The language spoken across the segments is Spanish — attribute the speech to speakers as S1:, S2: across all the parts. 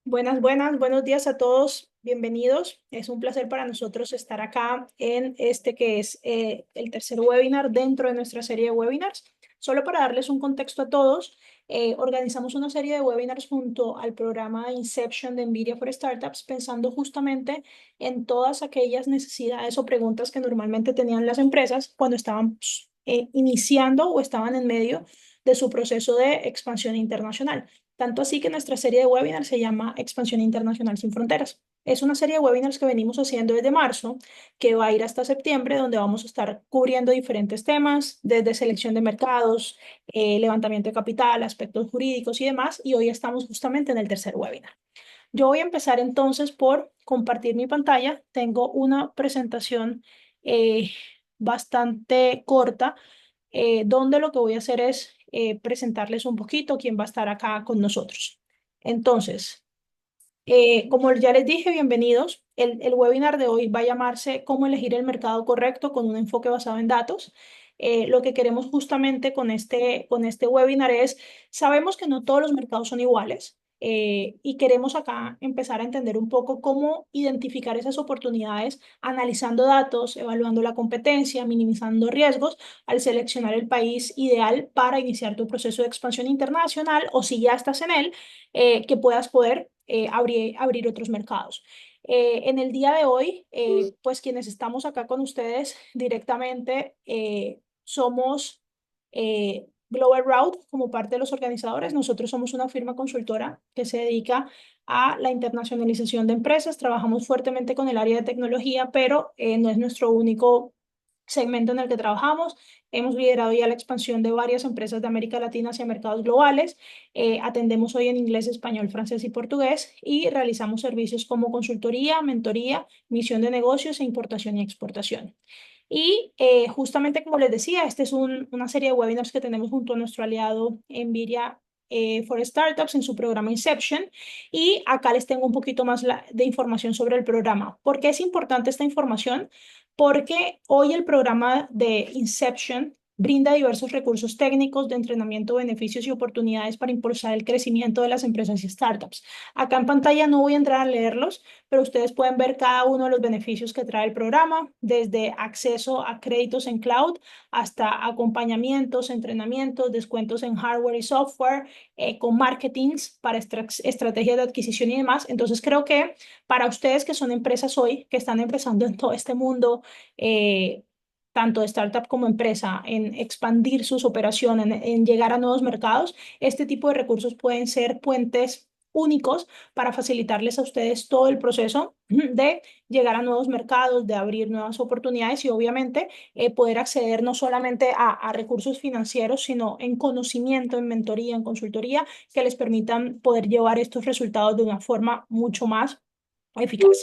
S1: Buenos días a todos, bienvenidos. Es un placer para nosotros estar acá en este que es el tercer webinar dentro de nuestra serie de webinars. Solo para darles un contexto a todos, organizamos una serie de webinars junto al programa de Inception de NVIDIA for Startups, pensando justamente en todas aquellas necesidades o preguntas que normalmente tenían las empresas cuando estaban iniciando o estaban en medio de su proceso de expansión internacional. Tanto así que nuestra serie de webinars se llama Expansión Internacional sin Fronteras. Es una serie de webinars que venimos haciendo desde marzo, que va a ir hasta septiembre, donde vamos a estar cubriendo diferentes temas, desde selección de mercados, levantamiento de capital, aspectos jurídicos y demás. Y hoy estamos justamente en el tercer webinar. Yo voy a empezar entonces por compartir mi pantalla. Tengo una presentación eh, bastante corta donde lo que voy a hacer es presentarles un poquito quién va a estar acá con nosotros. Entonces, como ya les dije, bienvenidos. El webinar de hoy va a llamarse Cómo elegir el mercado correcto con un enfoque basado en datos. Lo que queremos justamente con este webinar es, sabemos que no todos los mercados son iguales y queremos acá empezar a entender un poco cómo identificar esas oportunidades analizando datos, evaluando la competencia, minimizando riesgos al seleccionar el país ideal para iniciar tu proceso de expansión internacional o si ya estás en él, que puedas poder abrir otros mercados. En el día de hoy, pues quienes estamos acá con ustedes directamente somos Global Route como parte de los organizadores. Nosotros somos una firma consultora que se dedica a la internacionalización de empresas. Trabajamos fuertemente con el área de tecnología, pero no es nuestro único segmento en el que trabajamos. Hemos liderado ya la expansión de varias empresas de América Latina hacia mercados globales. Atendemos hoy en inglés, español, francés y portugués y realizamos servicios como consultoría, mentoría, misión de negocios e importación y exportación. Y justamente como les decía, esta es una serie de webinars que tenemos junto a nuestro aliado NVIDIA for Startups en su programa Inception. Y acá les tengo un poquito más de información sobre el programa. ¿Por qué es importante esta información? Porque hoy el programa de Inception brinda diversos recursos técnicos de entrenamiento, beneficios y oportunidades para impulsar el crecimiento de las empresas y startups. Acá en pantalla no voy a entrar a leerlos, pero ustedes pueden ver cada uno de los beneficios que trae el programa, desde acceso a créditos en cloud hasta acompañamientos, entrenamientos, descuentos en hardware y software, con marketings para estrategias de adquisición y demás. Entonces creo que para ustedes que son empresas hoy, que están empezando en todo este mundo, tanto de startup como empresa, en expandir sus operaciones, en llegar a nuevos mercados, este tipo de recursos pueden ser puentes únicos para facilitarles a ustedes todo el proceso de llegar a nuevos mercados, de abrir nuevas oportunidades y obviamente poder acceder no solamente a recursos financieros, sino en conocimiento, en mentoría, en consultoría, que les permitan poder llevar estos resultados de una forma mucho más eficaz.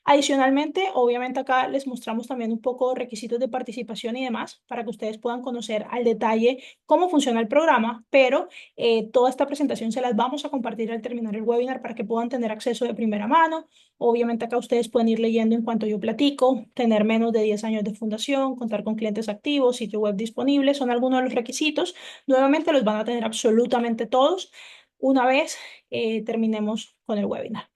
S1: Adicionalmente, obviamente acá les mostramos también un poco requisitos de participación y demás para que ustedes puedan conocer al detalle cómo funciona el programa, pero toda esta presentación se las vamos a compartir al terminar el webinar para que puedan tener acceso de primera mano. Obviamente acá ustedes pueden ir leyendo en cuanto yo platico, tener menos de 10 años de fundación, contar con clientes activos, sitio web disponible, son algunos de los requisitos. Nuevamente los van a tener absolutamente todos una vez terminemos con el webinar.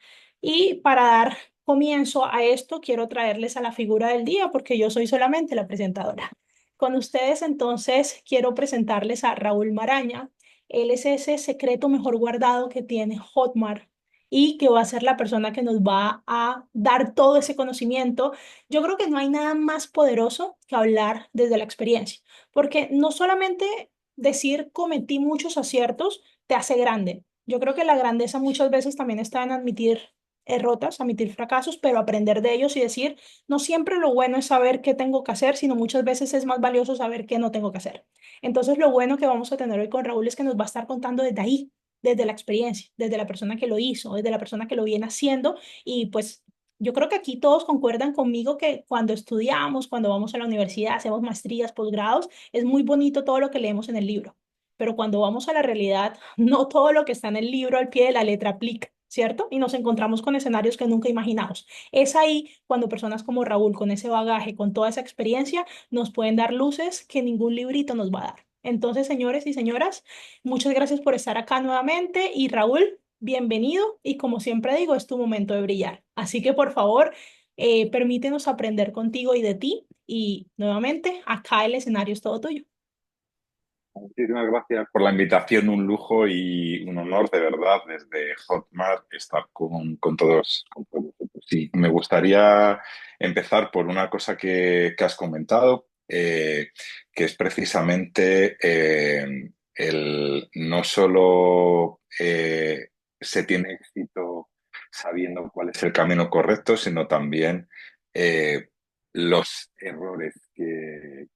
S1: Y para dar comienzo a esto, quiero traerles a la figura del día porque yo soy solamente la presentadora. Con ustedes entonces quiero presentarles a Raúl Maraña. Él es ese secreto mejor guardado que tiene Hotmart y que va a ser la persona que nos va a dar todo ese conocimiento. Yo creo que no hay nada más poderoso que hablar desde la experiencia, porque no solamente decir cometí muchos aciertos te hace grande. Yo creo que la grandeza muchas veces también está en admitir derrotas, admitir fracasos, pero aprender de ellos y decir, no siempre lo bueno es saber qué tengo que hacer, sino muchas veces es más valioso saber qué no tengo que hacer. Entonces, lo bueno que vamos a tener hoy con Raúl es que nos va a estar contando desde ahí, desde la experiencia, desde la persona que lo hizo, desde la persona que lo viene haciendo y pues yo creo que aquí todos concuerdan conmigo que cuando estudiamos, cuando vamos a la universidad, hacemos maestrías, posgrados, es muy bonito todo lo que leemos en el libro, pero cuando vamos a la realidad, no todo lo que está en el libro al pie de la letra aplica. ¿Cierto? Y nos encontramos con escenarios que nunca imaginamos. Es ahí cuando personas como Raúl, con ese bagaje, con toda esa experiencia, nos pueden dar luces que ningún librito nos va a dar. Entonces, señores y señoras, muchas gracias por estar acá nuevamente. Y Raúl, bienvenido y como siempre digo, es tu momento de brillar. Así que por favor, permítenos aprender contigo y de ti y nuevamente acá el escenario es todo tuyo.
S2: Muchísimas gracias por la invitación, un lujo y un honor de verdad desde Hotmart estar con todos vosotros. Sí, me gustaría empezar por una cosa que has comentado, que es precisamente el no solo se tiene éxito sabiendo cuál es el camino correcto, sino también eh, los errores que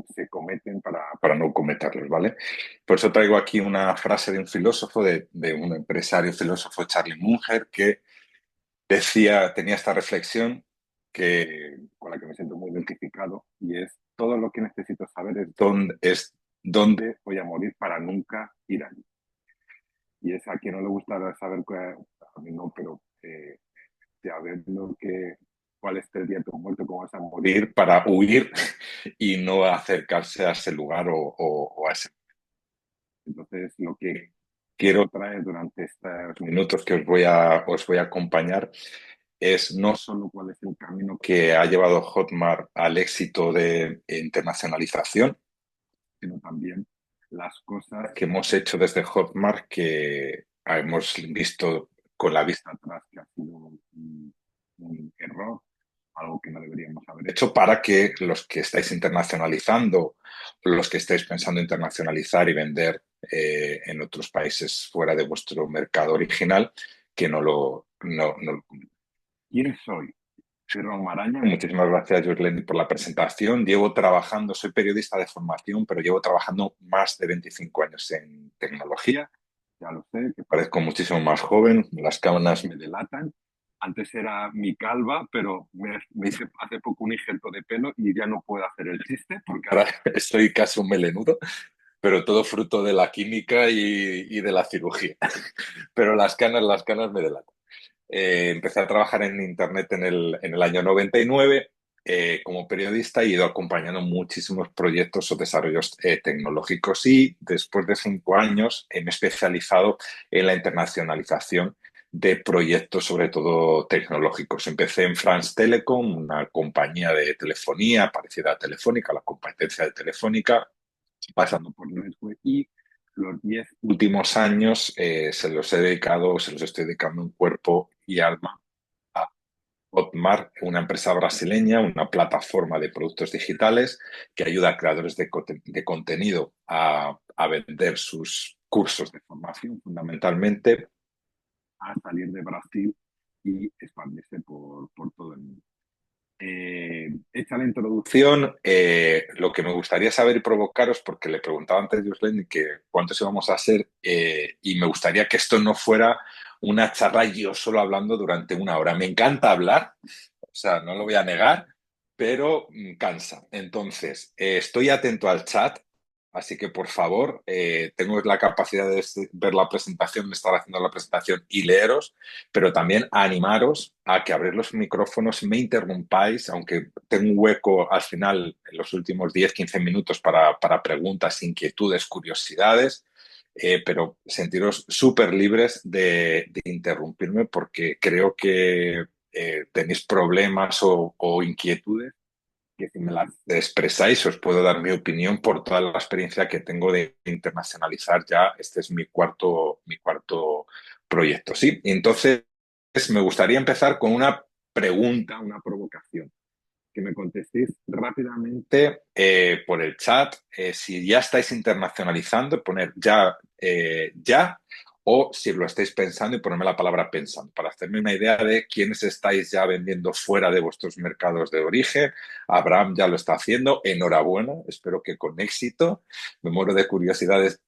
S2: se cometen para no cometerlos, ¿vale? Por eso traigo aquí una frase de un filósofo, de un empresario filósofo, Charlie Munger, que tenía esta reflexión con la que me siento muy identificado, y es: todo lo que necesito saber es dónde voy a morir para nunca ir allí. Y es a quien no le gusta saber, a mí no, pero saber cuál es el día de tu muerte, cómo vas a morir, para huir y no acercarse a ese lugar o a ese. Entonces, lo que quiero traer durante estos minutos que os voy a acompañar es no solo cuál es el camino que ha llevado Hotmart al éxito de internacionalización, sino también las cosas que hemos hecho desde Hotmart que hemos visto con la vista atrás que ha sido un error, algo que no deberíamos haber hecho, para que los que estáis internacionalizando, los que estáis pensando internacionalizar y vender en otros países fuera de vuestro mercado original, que no lo. ¿Quién soy? Soy Ron Maraña. Muchísimas gracias, Jorlen, por la presentación. Soy periodista de formación, pero llevo trabajando más de 25 años en tecnología. Ya lo sé, que parezco muchísimo más joven, las canas me delatan. Antes era mi calva, pero me hice hace poco un injerto de pelo y ya no puedo hacer el chiste porque ahora estoy casi un melenudo, pero todo fruto de la química y de la cirugía. Pero las canas me delatan. Empecé a trabajar en Internet en el año 99 como periodista, y he ido acompañando muchísimos proyectos o desarrollos tecnológicos, y después de 5 años me he especializado en la internacionalización de proyectos, sobre todo tecnológicos. Empecé en France Telecom, una compañía de telefonía parecida a Telefónica, la competencia de Telefónica, pasando por Netway, y los 10 últimos años se los estoy dedicando en cuerpo y alma a Hotmart, una empresa brasileña, una plataforma de productos digitales que ayuda a creadores de contenido a vender sus cursos de formación, fundamentalmente, a salir de Brasil y expandirse por todo el mundo. Hecha la introducción, lo que me gustaría saber y provocaros, porque le preguntaba antes a Jocelyn que cuántos íbamos a hacer, y me gustaría que esto no fuera una charla yo solo hablando durante una hora. Me encanta hablar, o sea, no lo voy a negar, pero cansa. Entonces, estoy atento al chat, así que por favor, tengo la capacidad de ver la presentación, de estar haciendo la presentación y leeros, pero también animaros a que abrir los micrófonos, me interrumpáis, aunque tengo un hueco al final, en los últimos 10-15 minutos, para preguntas, inquietudes, curiosidades, pero sentiros súper libres de interrumpirme, porque creo que tenéis problemas o inquietudes que, si me las expresáis, os puedo dar mi opinión por toda la experiencia que tengo de internacionalizar ya. Este es mi cuarto proyecto, ¿sí? Entonces, me gustaría empezar con una pregunta, una provocación, que me contestéis rápidamente por el chat, si ya estáis internacionalizando, poner ya, o si lo estáis pensando y ponerme la palabra pensando, para hacerme una idea de quiénes estáis ya vendiendo fuera de vuestros mercados de origen. Abraham ya lo está haciendo, enhorabuena, espero que con éxito. Me muero de curiosidades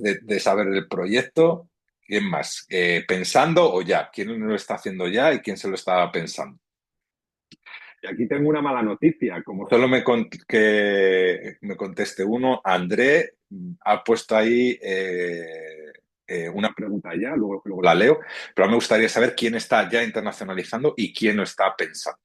S2: de saber el proyecto. ¿Quién más? ¿Pensando o ya? ¿Quién lo está haciendo ya y quién se lo estaba pensando? Y aquí tengo una mala noticia. Como solo que me conteste uno, André ha puesto ahí una pregunta ya, luego la leo, pero me gustaría saber quién está ya internacionalizando y quién lo está pensando.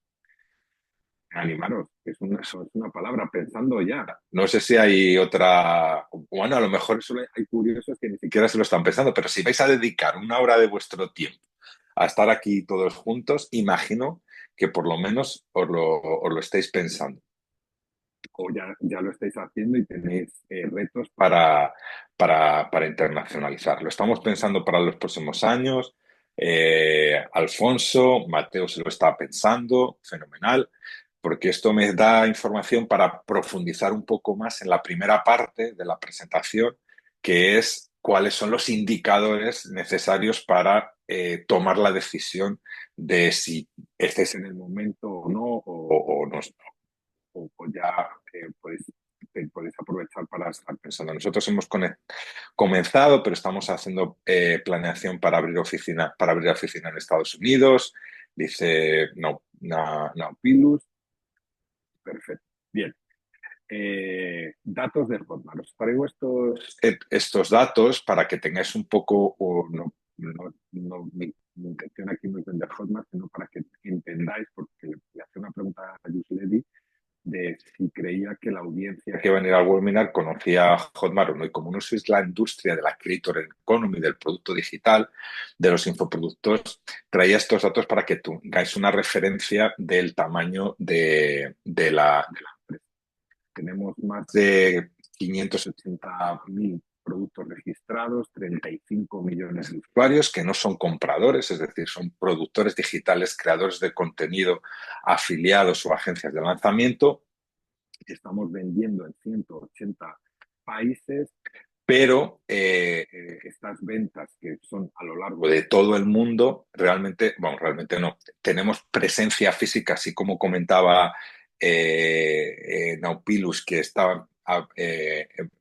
S2: animaros, es una palabra, pensando ya. No sé si hay otra, bueno, a lo mejor solo hay curiosos que ni siquiera se lo están pensando, pero si vais a dedicar una hora de vuestro tiempo a estar aquí todos juntos, imagino que por lo menos os lo estáis pensando o ya lo estáis haciendo y tenéis retos para internacionalizar. Lo estamos pensando para los próximos años. Alfonso, Mateo se lo está pensando, fenomenal, porque esto me da información para profundizar un poco más en la primera parte de la presentación, que es cuáles son los indicadores necesarios para tomar la decisión de si estáis en el momento o no, o no, o ya podéis aprovechar para estar pensando. Nosotros hemos comenzado, pero estamos haciendo planeación para abrir oficina en Estados Unidos. Dice Naupilus. Perfecto. Bien. Datos de Hotmart. Os traigo estos datos para que tengáis un poco, mi intención aquí no es vender Hotmart, sino para que entendáis, porque le hacía una pregunta a Yusledi de si creía que la audiencia que iba a venir al webinar conocía Hotmart o no. Y como no sois la industria de la creator economy, del producto digital, de los infoproductos, traía estos datos para que tengáis una referencia del tamaño de la empresa. Tenemos más de 580.000 productos registrados, 35 millones de usuarios que no son compradores, es decir, son productores digitales, creadores de contenido, afiliados o agencias de lanzamiento. Estamos vendiendo en 180 países, pero estas ventas que son a lo largo de todo el mundo, realmente no. Tenemos presencia física, así como comentaba Naupilus, que estaba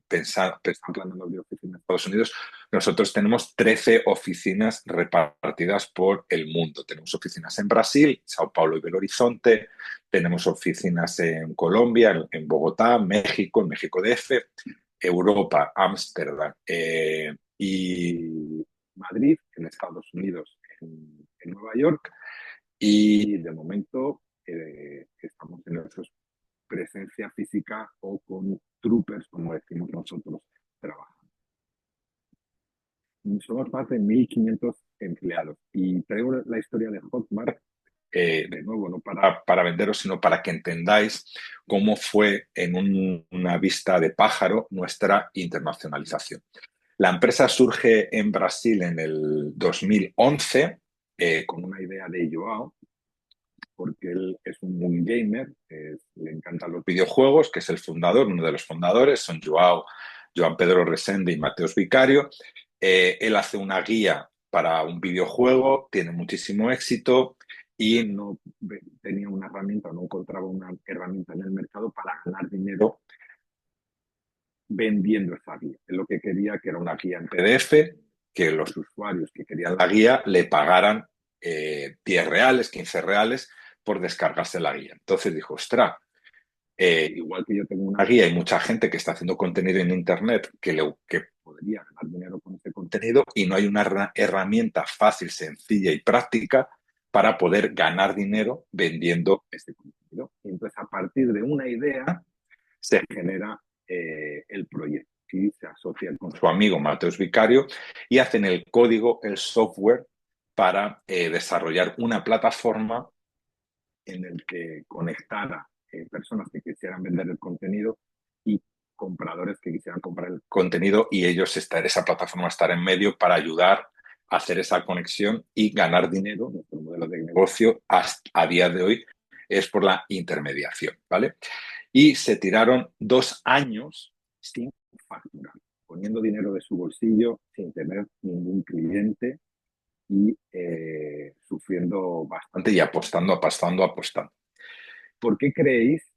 S2: pensando planeando abrir oficina en Estados Unidos. Nosotros tenemos 13 oficinas repartidas por el mundo. Tenemos oficinas en Brasil, Sao Paulo y Belo Horizonte. Tenemos oficinas en Colombia, en Bogotá, México, en México DF, Europa, Ámsterdam y Madrid, en Estados Unidos, en Nueva York. Y de momento estamos en nuestra presencia física o con troopers, como decimos nosotros, trabajando. Somos más de 1.500 empleados y traigo la historia de Hotmart, de nuevo, no para venderos, sino para que entendáis cómo fue en una vista de pájaro nuestra internacionalización. La empresa surge en Brasil en el 2011 con una idea de Joao, porque él es un muy gamer, le encantan los videojuegos, que es el fundador, uno de los fundadores, son Joan Pedro Resende y Mateus Vicario. Él hace una guía para un videojuego, tiene muchísimo éxito y no tenía una herramienta, no encontraba una herramienta en el mercado para ganar dinero vendiendo esa guía. Él lo que quería que era una guía en PDF, que los usuarios que querían la guía le pagaran 10 reales, 15 reales por descargarse la guía. Entonces dijo, ostras, igual que yo tengo una guía y mucha gente que está haciendo contenido en Internet que podría ganar dinero con este contenido y no hay una herramienta fácil, sencilla y práctica para poder ganar dinero vendiendo este contenido. Y entonces, a partir de una idea, se genera el proyecto y se asocia con su amigo Mateus Vicario y hacen el código, el software para desarrollar una plataforma en el que conectara personas que quisieran vender el contenido y compradores que quisieran comprar el contenido y esa plataforma estar en medio para ayudar a hacer esa conexión y ganar dinero. Nuestro modelo de negocio a día de hoy es por la intermediación, ¿vale? Y se tiraron 2 años sin facturar, poniendo dinero de su bolsillo sin tener ningún cliente y sufriendo bastante y apostando. ¿Por qué creéis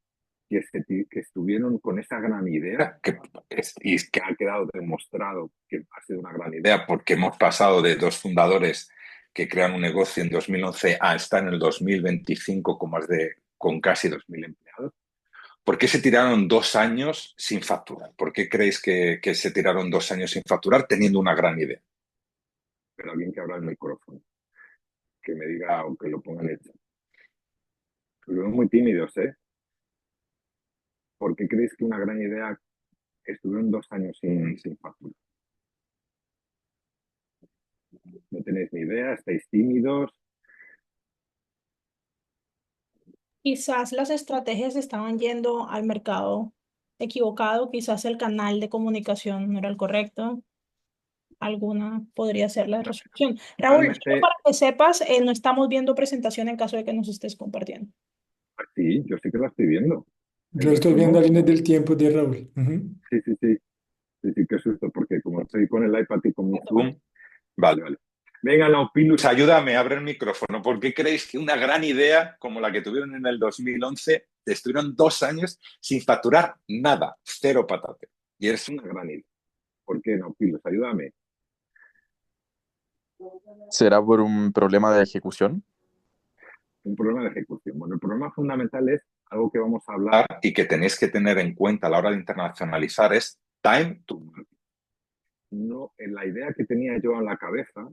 S2: que estuvieron con esa gran idea y que ha quedado demostrado que ha sido una gran idea? Porque hemos pasado de 2 fundadores que crean un negocio en 2011 a estar en el 2025 con casi 2.000 empleados. ¿Por qué se tiraron 2 años sin facturar? ¿Por qué creéis que se tiraron 2 años sin facturar teniendo una gran idea? Pero alguien que abra el micrófono, que me diga o que lo ponga en el chat. Estuvieron muy tímidos, ¿eh? ¿Por qué creéis que una gran idea estuvieron 2 años sin factura? No tenéis ni idea, estáis tímidos.
S1: Quizás las estrategias estaban yendo al mercado equivocado, quizás el canal de comunicación no era el correcto. Alguna podría ser la resolución. Raúl, solo
S2: Realmente,
S1: para que sepas, no estamos viendo presentación en caso de que nos estés compartiendo.
S2: sí, yo sí que lo estoy viendo.
S3: Yo estoy
S2: ¿O
S3: viendo
S2: no?
S3: líneas del tiempo de Raúl. Ujú.
S2: Sí, sí, sí. Sí, sí, qué susto, porque como estoy con el iPad y con mi Zoom. Vale, vale. Venga, Naupilus, ayúdame, abre el micrófono. ¿Por qué creéis que una gran idea como la que tuvieron en el 2011 estuvieron 2 años sin facturar nada, cero patate? Y es una gran idea. ¿Por qué, Naupilus? Ayúdame.
S4: ¿Será por un problema de ejecución?
S2: Un problema de ejecución. Bueno, el problema fundamental es algo que vamos a hablar y que tenéis que tener en cuenta a la hora de internacionalizar es time to market. No, en la idea que tenía yo en la cabeza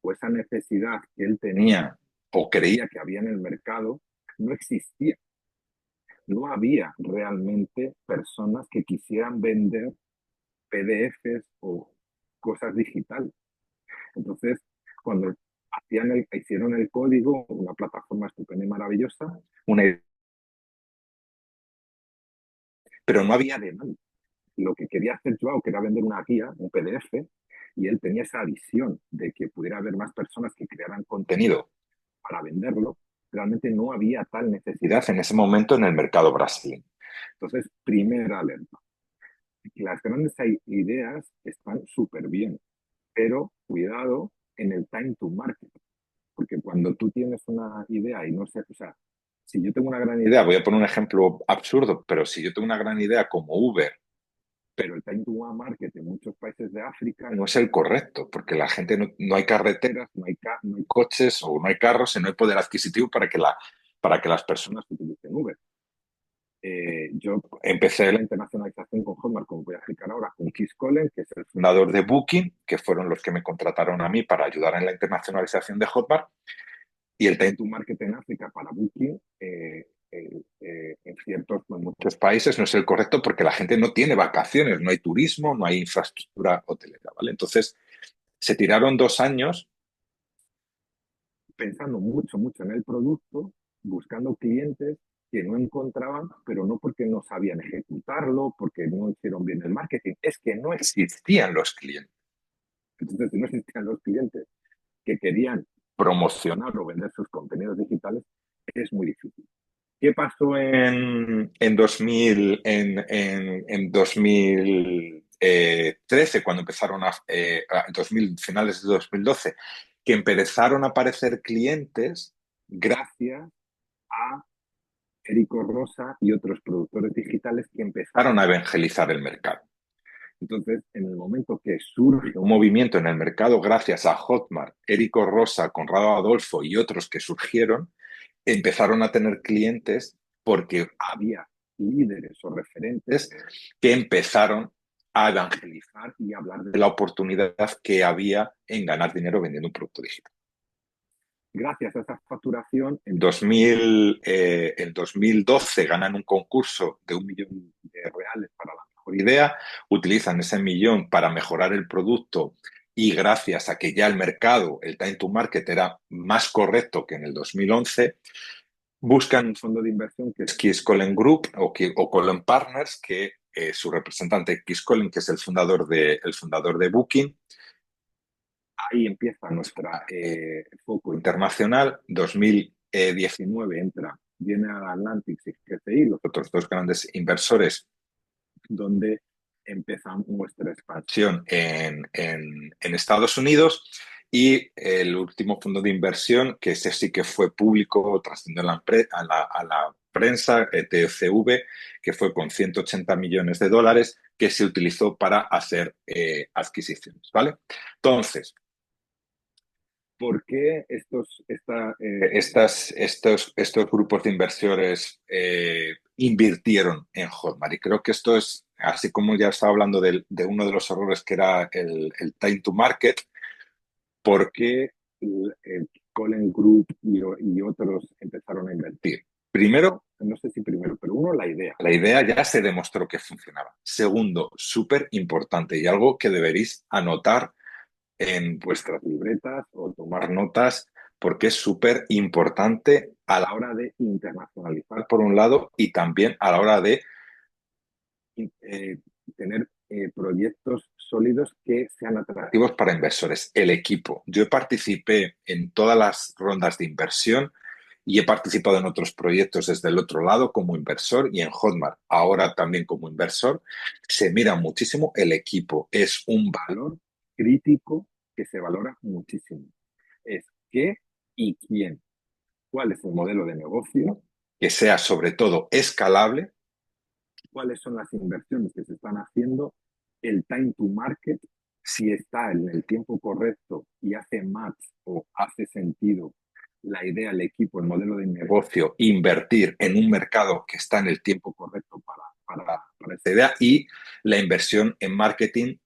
S2: o esa necesidad que él tenía o creía que había en el mercado no existía. No había realmente personas que quisieran vender PDFs o cosas digitales. Entonces, cuando hicieron el código, una plataforma estupenda y maravillosa, pero no había demanda. Lo que quería hacer Joao, que era vender una guía, un PDF, y él tenía esa visión de que pudiera haber más personas que crearan contenido para venderlo, realmente no había tal necesidad en ese momento en el mercado brasileño. Entonces, primera alerta. Las grandes ideas están súper bien, pero cuidado en el time to market, porque cuando tú tienes una idea y no sé, o sea, si yo tengo una gran idea, voy a poner un ejemplo absurdo, pero si yo tengo una gran idea como Uber, pero el time to market en muchos países de África no es el correcto, porque la gente no hay carreteras, no hay coches o no hay carros y no hay poder adquisitivo para que las personas utilicen Uber. Yo empecé la internacionalización con Hotmart, como voy a explicar ahora, con Keith Collen, que es el fundador de Booking, que fueron los que me contrataron a mí para ayudar en la internacionalización de Hotmart. Y el time to market en África para Booking, en muchos países no es el correcto porque la gente no tiene vacaciones, no hay turismo, no hay infraestructura hotelera, ¿vale? Entonces, se tiraron 2 años pensando mucho, mucho en el producto, buscando clientes que no encontraban, pero no porque no sabían ejecutarlo, porque no hicieron bien el marketing, es que no existían los clientes. Entonces, si no existían los clientes que querían promocionar o vender sus contenidos digitales, es muy difícil. ¿Qué pasó en 2000, en 2013, cuando empezaron finales de 2012, que empezaron a aparecer clientes gracias a Érico Rosa y otros productores digitales que empezaron a evangelizar el mercado? Entonces, en el momento que surge un movimiento en el mercado gracias a Hotmart, Érico Rosa, Conrado Adolfo y otros que surgieron, empezaron a tener clientes porque había líderes o referentes que empezaron a evangelizar y a hablar de la oportunidad que había en ganar dinero vendiendo un producto digital. Gracias a esa facturación, en 2012 ganan un concurso de 1 millón de reales para la mejor idea, utilizan ese millón para mejorar el producto y gracias a que ya el mercado, el time to market era más correcto que en el 2011, buscan un fondo de inversión que es Keith Collen Group o Collen Partners, que su representante Keith Collen, que es el fundador de Booking. Ahí empieza nuestro foco internacional. 2019 viene a Atlantic y GCI, los otros dos grandes inversores, donde empezamos nuestra expansión en Estados Unidos. Y el último fondo de inversión, que ese sí que fue público, trascendió a la prensa, TCV, que fue con 180 millones de dólares, que se utilizó para hacer adquisiciones, ¿vale? Entonces, ¿por qué estos grupos de inversores invirtieron en Hotmart? Y creo que esto es, así como ya estaba hablando de uno de los errores que era el time to market, ¿por qué el Collen Group y otros empezaron a invertir? Primero, no sé si primero, pero uno, la idea. La idea ya se demostró que funcionaba. Segundo, súper importante y algo que deberéis anotar en vuestras libretas o tomar notas porque es súper importante a la hora de internacionalizar por un lado y también a la hora de eh, tener proyectos sólidos que sean atractivos para inversores. El equipo. Yo participé en todas las rondas de inversión y he participado en otros proyectos desde el otro lado como inversor y en Hotmart, ahora también como inversor. Se mira muchísimo el equipo. Es un valor crítico que se valora muchísimo. Es qué y quién. ¿Cuál es el modelo de negocio? Que sea sobre todo escalable. ¿Cuáles son las inversiones que se están haciendo? El time to market, si está en el tiempo correcto y hace match o hace sentido la idea, el equipo, el modelo de negocio, invertir en un mercado que está en el tiempo correcto para esta idea y la inversión en marketing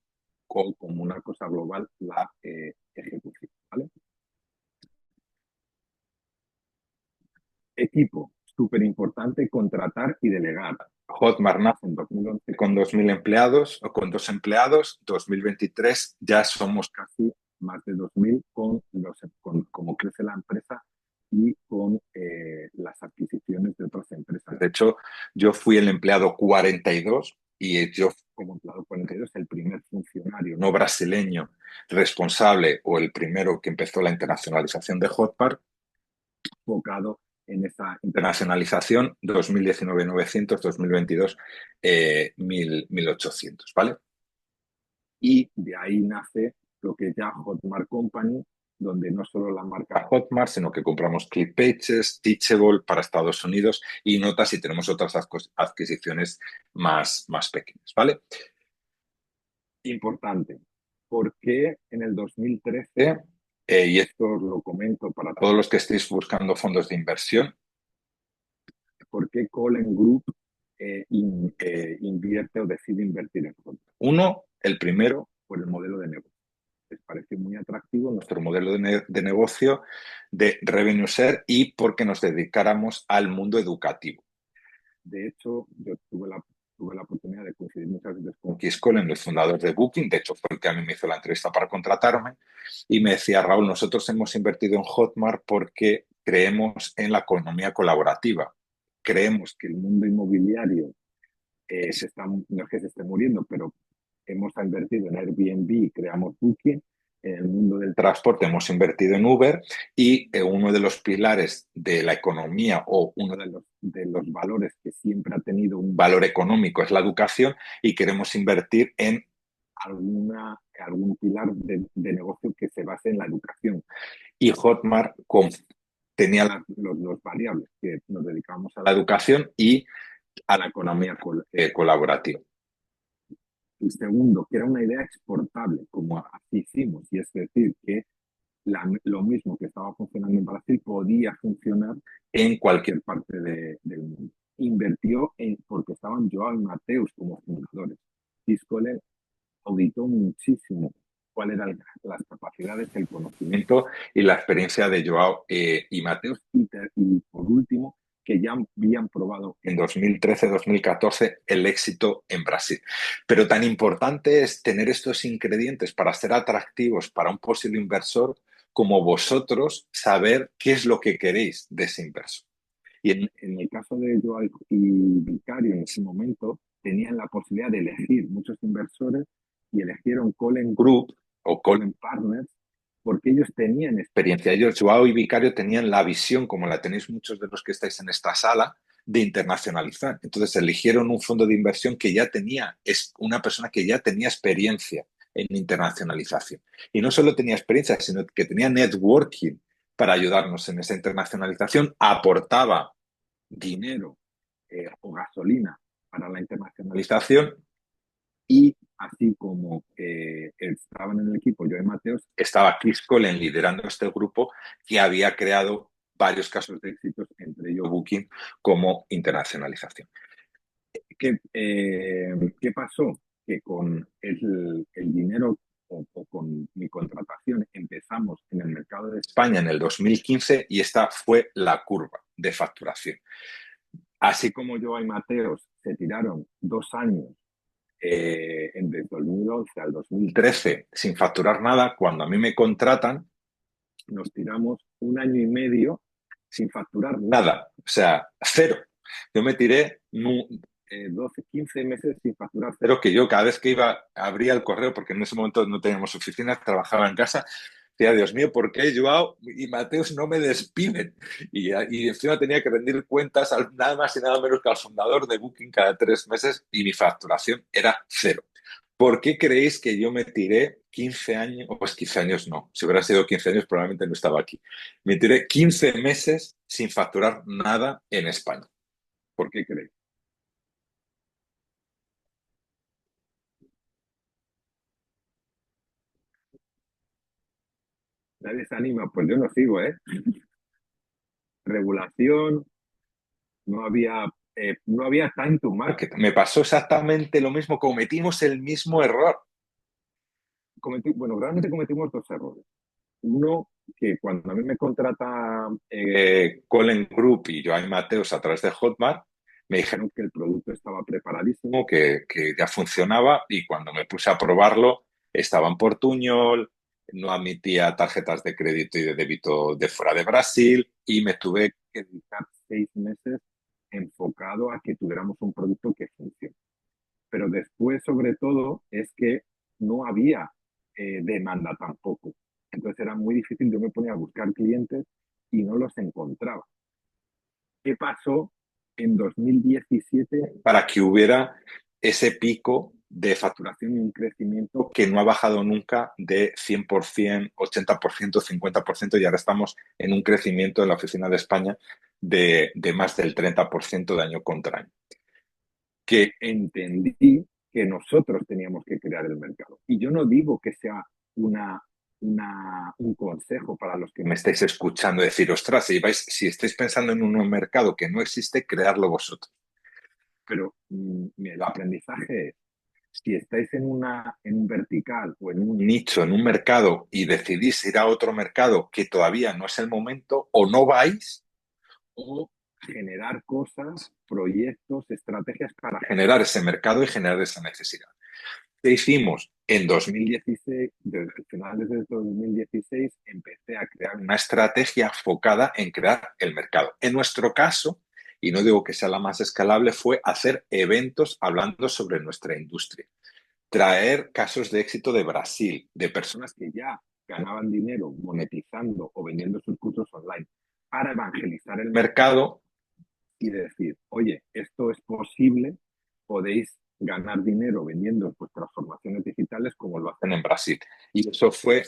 S2: como una cosa global, la ejecución. ¿Vale? Equipo, súper importante contratar y delegar. Hotmart nace en 2011 con 2.000 empleados o con 2 empleados. 2023 ya somos casi más de 2.000 con cómo crece la empresa y con las adquisiciones de otras empresas. De hecho, yo fui el empleado 42 y yo como empleado 42 el primer funcionario no brasileño responsable o el primero que empezó la internacionalización de Hotmart enfocado en esa internacionalización 2019 900, 2022 1800, ¿vale? Y de ahí nace lo que es ya Hotmart Company, donde no solo la marca Hotmart, sino que compramos ClickPages, Teachable para Estados Unidos y Notas y tenemos otras adquisiciones más pequeñas, ¿vale? Importante, porque en el 2013, y esto os lo comento para todos los que estéis buscando fondos de inversión, ¿por qué Colen Group invierte o decide invertir en Hotmart? Uno, el primero, por el modelo de negocio. Les pareció muy atractivo nuestro modelo de negocio de revenue share y porque nos dedicáramos al mundo educativo. De hecho, yo tuve la oportunidad de coincidir muchas veces con Chris Collen, el fundador de Booking. De hecho, fue el que a mí me hizo la entrevista para contratarme. Y me decía, Raúl, nosotros hemos invertido en Hotmart porque creemos en la economía colaborativa. Creemos que el mundo inmobiliario no es que se esté muriendo, pero hemos invertido en Airbnb, creamos Booking. En el mundo del transporte hemos invertido en Uber y uno de los pilares de la economía o uno de los valores que siempre ha tenido un valor económico es la educación y queremos invertir en algún pilar de negocio que se base en la educación. Y Hotmart tenía los variables que nos dedicamos a la educación y a la economía colaborativa. El segundo, que era una idea exportable, como así hicimos, y es decir, que lo mismo que estaba funcionando en Brasil podía funcionar en cualquier parte del mundo. Invirtió porque estaban Joao y Mateus como fundadores. Tiscole auditó muchísimo cuáles eran las capacidades, el conocimiento y la experiencia de Joao y Mateus. Y por último, que ya habían probado en 2013-2014 el éxito en Brasil. Pero tan importante es tener estos ingredientes para ser atractivos para un posible inversor como vosotros saber qué es lo que queréis de ese inversor. Y en el caso de Joao y Vicario, en ese momento, tenían la posibilidad de elegir muchos inversores y eligieron Colen Group o Colen Partners porque ellos tenían experiencia. Ellos, Joao y Vicario, tenían la visión, como la tenéis muchos de los que estáis en esta sala, de internacionalizar. Entonces eligieron un fondo de inversión que ya tenía, es una persona que ya tenía experiencia en internacionalización. Y no solo tenía experiencia, sino que tenía networking para ayudarnos en esa internacionalización, aportaba dinero o gasolina para la internacionalización y así como estaban en el equipo yo y Mateos, estaba Chris Collen liderando este grupo que había creado varios casos de éxitos, entre ellos Booking, como internacionalización. ¿Qué pasó? Que con el dinero o con mi contratación empezamos en el mercado de España en el 2015 y esta fue la curva de facturación. así como yo y Mateos se tiraron 2 años desde el 2011 al 2013 sin facturar nada, cuando a mí me contratan, nos tiramos 1 año y medio sin facturar nada, o sea, cero. Yo me tiré 12, 15 meses sin facturar cero, que yo cada vez que iba, abría el correo, porque en ese momento no teníamos oficinas, trabajaba en casa, decía, Dios mío, ¿por qué Joao y Mateos no me despiden? Y encima tenía que rendir cuentas nada más y nada menos que al fundador de Booking cada 3 meses y mi facturación era cero. ¿Por qué creéis que yo me tiré 15 años? Pues 15 años no. Si hubiera sido 15 años probablemente no estaba aquí. Me tiré 15 meses sin facturar nada en España. ¿Por qué creéis? Nadie se anima. Pues yo no sigo, ¿eh? Regulación, no había time to market. Me pasó exactamente lo mismo. Cometimos el mismo error. Bueno, realmente cometimos 2 errores. Uno, que cuando a mí me contrata Colin Group y Joan Mateos a través de Hotmart, me dijeron que el producto estaba preparadísimo, que ya funcionaba, y cuando me puse a probarlo, estaba en portuñol, no admitía tarjetas de crédito y de débito de fuera de Brasil, y me tuve que dedicar 6 meses enfocado a que tuviéramos un producto que funcione. Pero después, sobre todo, es que no había demanda tampoco. Entonces era muy difícil, yo me ponía a buscar clientes y no los encontraba. ¿Qué pasó en 2017 para que hubiera ese pico de facturación y un crecimiento que no ha bajado nunca de 100%, 80%, 50%, y ahora estamos en un crecimiento en la oficina de España de más del 30% de año contra año? Que entendí que nosotros teníamos que crear el mercado. Y yo no digo que sea un consejo para los que me estáis escuchando, decir, ostras, si estáis pensando en un mercado que no existe, crearlo vosotros. Pero el aprendizaje es, si estáis en un vertical o en un nicho, en un mercado, y decidís ir a otro mercado que todavía no es el momento, o no vais, o generar cosas, proyectos, estrategias para generar ese mercado y generar esa necesidad. ¿Qué hicimos? En 2016, desde finales de 2016, empecé a crear una estrategia enfocada en crear el mercado. En nuestro caso, y no digo que sea la más escalable, fue hacer eventos hablando sobre nuestra industria. Traer casos de éxito de Brasil, de personas que ya ganaban dinero monetizando o vendiendo sus cursos online, para evangelizar el mercado y decir, oye, esto es posible, podéis ganar dinero vendiendo vuestras formaciones digitales como lo hacen en Brasil. Y eso fue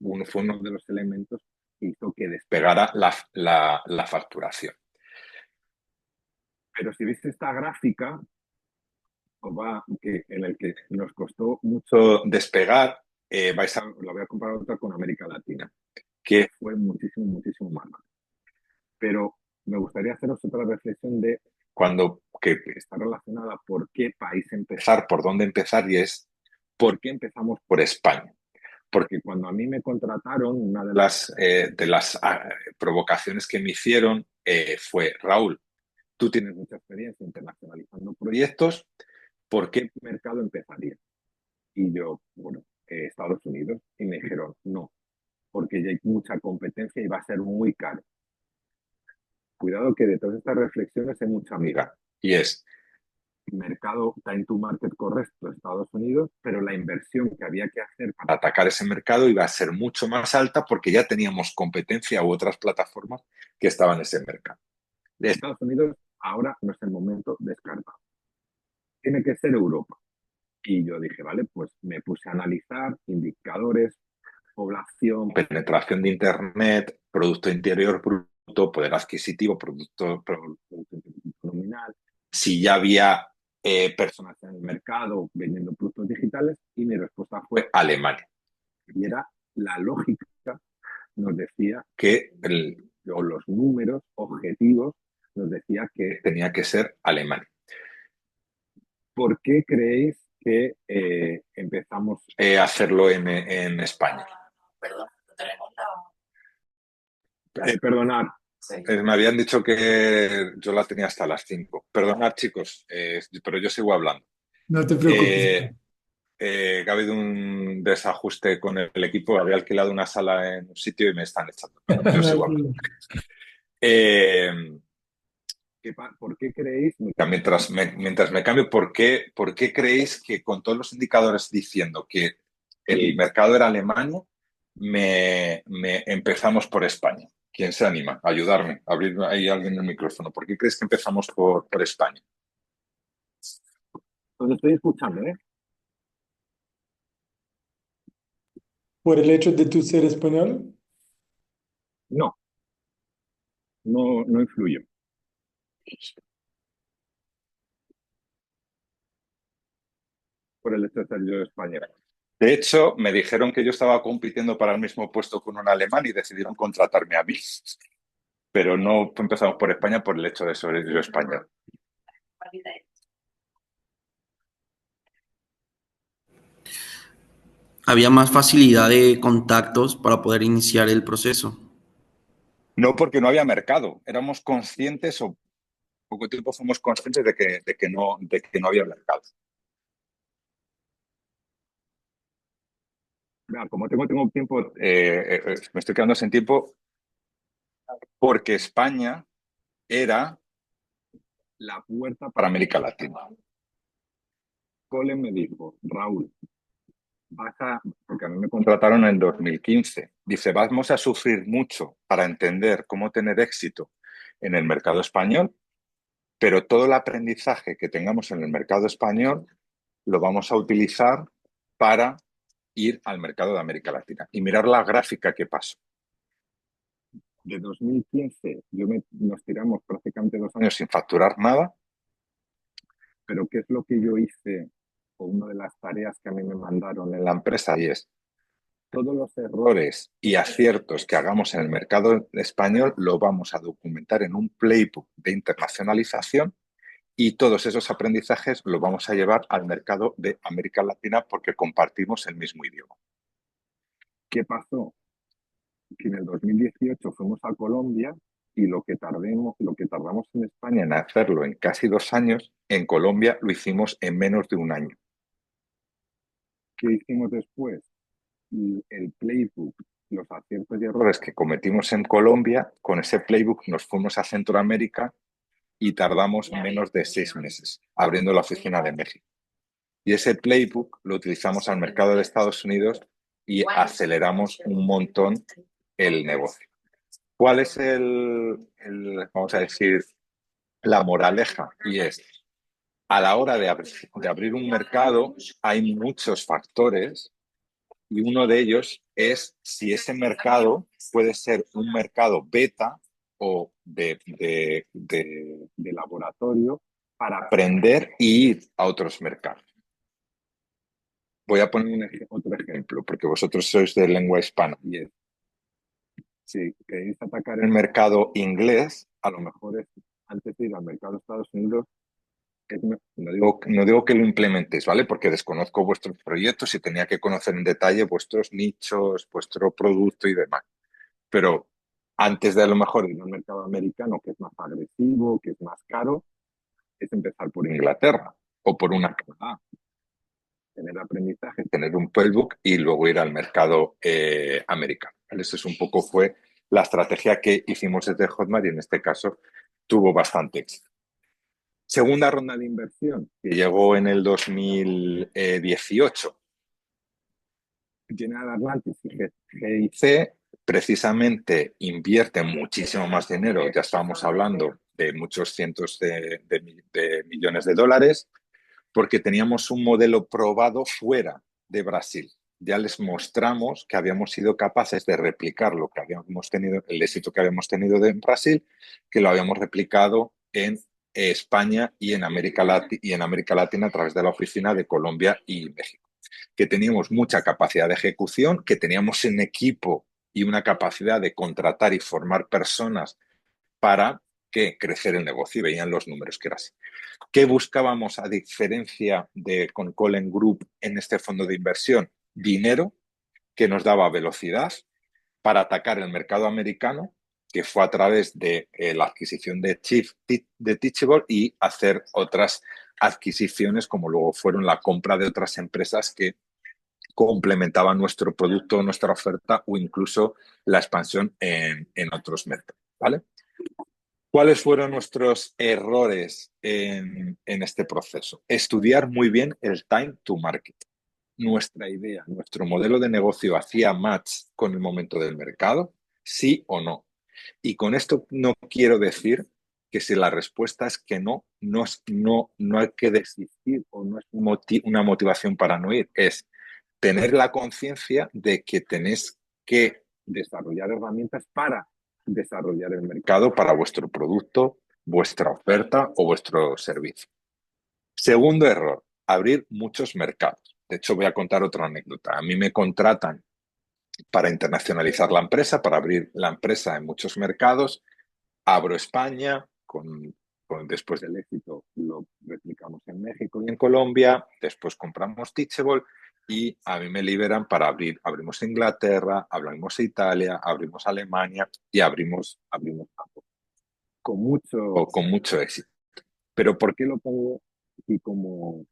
S2: uno de los elementos que hizo que despegara la facturación. Pero si viste esta gráfica, en el que nos costó mucho despegar, la voy a comparar otra con América Latina, que fue muchísimo, muchísimo más rápido. Pero me gustaría haceros otra reflexión de que está relacionada por qué país empezar, por dónde empezar, y es por qué empezamos por España. Porque cuando a mí me contrataron, una de las provocaciones que me hicieron fue, Raúl, tú tienes mucha experiencia internacionalizando proyectos, ¿por qué mercado empezaría? Y yo, bueno, Estados Unidos. Y me dijeron, no, porque ya hay mucha competencia y va a ser muy caro. Cuidado que de todas estas reflexiones hay mucha amiga. Y es, mercado time to market correcto Estados Unidos, pero la inversión que había que hacer para atacar ese mercado iba a ser mucho más alta porque ya teníamos competencia u otras plataformas que estaban en ese mercado. De Estados Unidos ahora no es el momento, descartado. Tiene que ser Europa. Y yo dije, vale, pues me puse a analizar indicadores, población, penetración de Internet, Producto Interior Bruto, poder adquisitivo, Producto Nominal, si ya había personas en el mercado vendiendo productos digitales, y mi respuesta fue Alemania. Y era la lógica, nos decía que los números objetivos nos decía que tenía que ser Alemania. ¿Por qué creéis que empezamos a hacerlo en España? Perdón, tenemos perdonad. Me habían dicho que yo la tenía hasta las 5. Perdonad, chicos, pero yo sigo hablando.
S3: No te preocupes.
S2: Que ha habido un desajuste con el equipo. Había alquilado una sala en un sitio y me están echando. Pero yo
S3: No hay
S2: sigo hablando.
S3: problema.
S2: Eh, ¿Por qué creéis, mientras me cambio, por qué creéis que con todos los indicadores diciendo que el mercado era Alemania, empezamos por España? ¿Quién se anima a ayudarme? A abrir ahí alguien el micrófono. ¿Por qué creéis que empezamos por España? Os estoy escuchando, ¿eh?
S3: Por el hecho de tu ser español,
S2: No, no influyo. Por el hecho de ser yo español. De hecho, me dijeron que yo estaba compitiendo para el mismo puesto con un alemán y decidieron contratarme a mí. Pero no empezamos por España por el hecho de ser yo español.
S5: Había más facilidad de contactos para poder iniciar el proceso.
S2: No porque no había mercado. Éramos conscientes, o poco tiempo fuimos conscientes de que no había mercado. Como tengo tiempo, me estoy quedando sin tiempo porque España era la puerta para América Latina. Colin me dijo, Raúl, porque a mí me contrataron en 2015, dice, vamos a sufrir mucho para entender cómo tener éxito en el mercado español, pero todo el aprendizaje que tengamos en el mercado español lo vamos a utilizar para ir al mercado de América Latina. Y mirar la gráfica que pasó. De 2015 nos tiramos prácticamente 2 años sin facturar nada, pero ¿qué es lo que yo hice? O una de las tareas que a mí me mandaron en la empresa, y es todos los errores y aciertos que hagamos en el mercado español lo vamos a documentar en un playbook de internacionalización y todos esos aprendizajes los vamos a llevar al mercado de América Latina porque compartimos el mismo idioma. ¿Qué pasó? Que en el 2018 fuimos a Colombia y lo que tardamos en España en hacerlo en casi 2 años, en Colombia lo hicimos en menos de 1 año. ¿Qué hicimos después? El playbook, los aciertos y errores que cometimos en Colombia, con ese playbook nos fuimos a Centroamérica y tardamos menos de 6 meses abriendo la oficina de México. Y ese playbook lo utilizamos al mercado de Estados Unidos y aceleramos un montón el negocio. ¿Cuál es vamos a decir, la moraleja? Y es, a la hora de abrir un mercado hay muchos factores y uno de ellos es si ese mercado puede ser un mercado beta o de laboratorio para aprender y ir a otros mercados. Voy a poner otro ejemplo, porque vosotros sois de lengua hispana. Y es, si queréis atacar el mercado inglés, a lo mejor antes de ir al mercado de Estados Unidos, no digo que lo implementéis, ¿vale? Porque desconozco vuestros proyectos y tenía que conocer en detalle vuestros nichos, vuestro producto y demás. Pero antes de a lo mejor ir al mercado americano, que es más agresivo, que es más caro, es empezar por Inglaterra o por una Canadá. Tener aprendizaje, tener un playbook y luego ir al mercado americano. Eso es un poco fue la estrategia que hicimos desde Hotmart y en este caso tuvo bastante éxito. Segunda ronda de inversión que llegó en el 2018. General Atlantic y GIC precisamente invierten muchísimo más dinero, ya estábamos hablando de muchos cientos de millones de dólares, porque teníamos un modelo probado fuera de Brasil. Ya les mostramos que habíamos sido capaces de replicar lo que habíamos tenido, el éxito que habíamos tenido en Brasil, que lo habíamos replicado en España y en América Latina a través de la oficina de Colombia y México. Que teníamos mucha capacidad de ejecución, que teníamos un equipo y una capacidad de contratar y formar personas para crecer el negocio, y veían los números que era así. ¿Qué buscábamos a diferencia de con Colin Group en este fondo de inversión? Dinero que nos daba velocidad para atacar el mercado americano que fue a través de la adquisición de Teachable y hacer otras adquisiciones, como luego fueron la compra de otras empresas que complementaban nuestro producto, nuestra oferta o incluso la expansión en otros mercados, ¿vale? ¿Cuáles fueron nuestros errores en este proceso? Estudiar muy bien el time to market. Nuestra idea, nuestro modelo de negocio hacía match con el momento del mercado, sí o no. Y con esto no quiero decir que si la respuesta es que no, no hay que desistir o no es una motivación para no ir. Es tener la conciencia de que tenéis que desarrollar herramientas para desarrollar el mercado para vuestro producto, vuestra oferta o vuestro servicio. Segundo error, abrir muchos mercados. De hecho, voy a contar otra anécdota. A mí me contratan para internacionalizar la empresa, para abrir la empresa en muchos mercados. Abro España, después del éxito lo replicamos en México y en Colombia, después compramos Teachable y a mí me liberan para abrimos Inglaterra, abrimos Italia, abrimos Alemania y abrimos Japón. Con mucho éxito. Pero ¿por qué lo pongo aquí como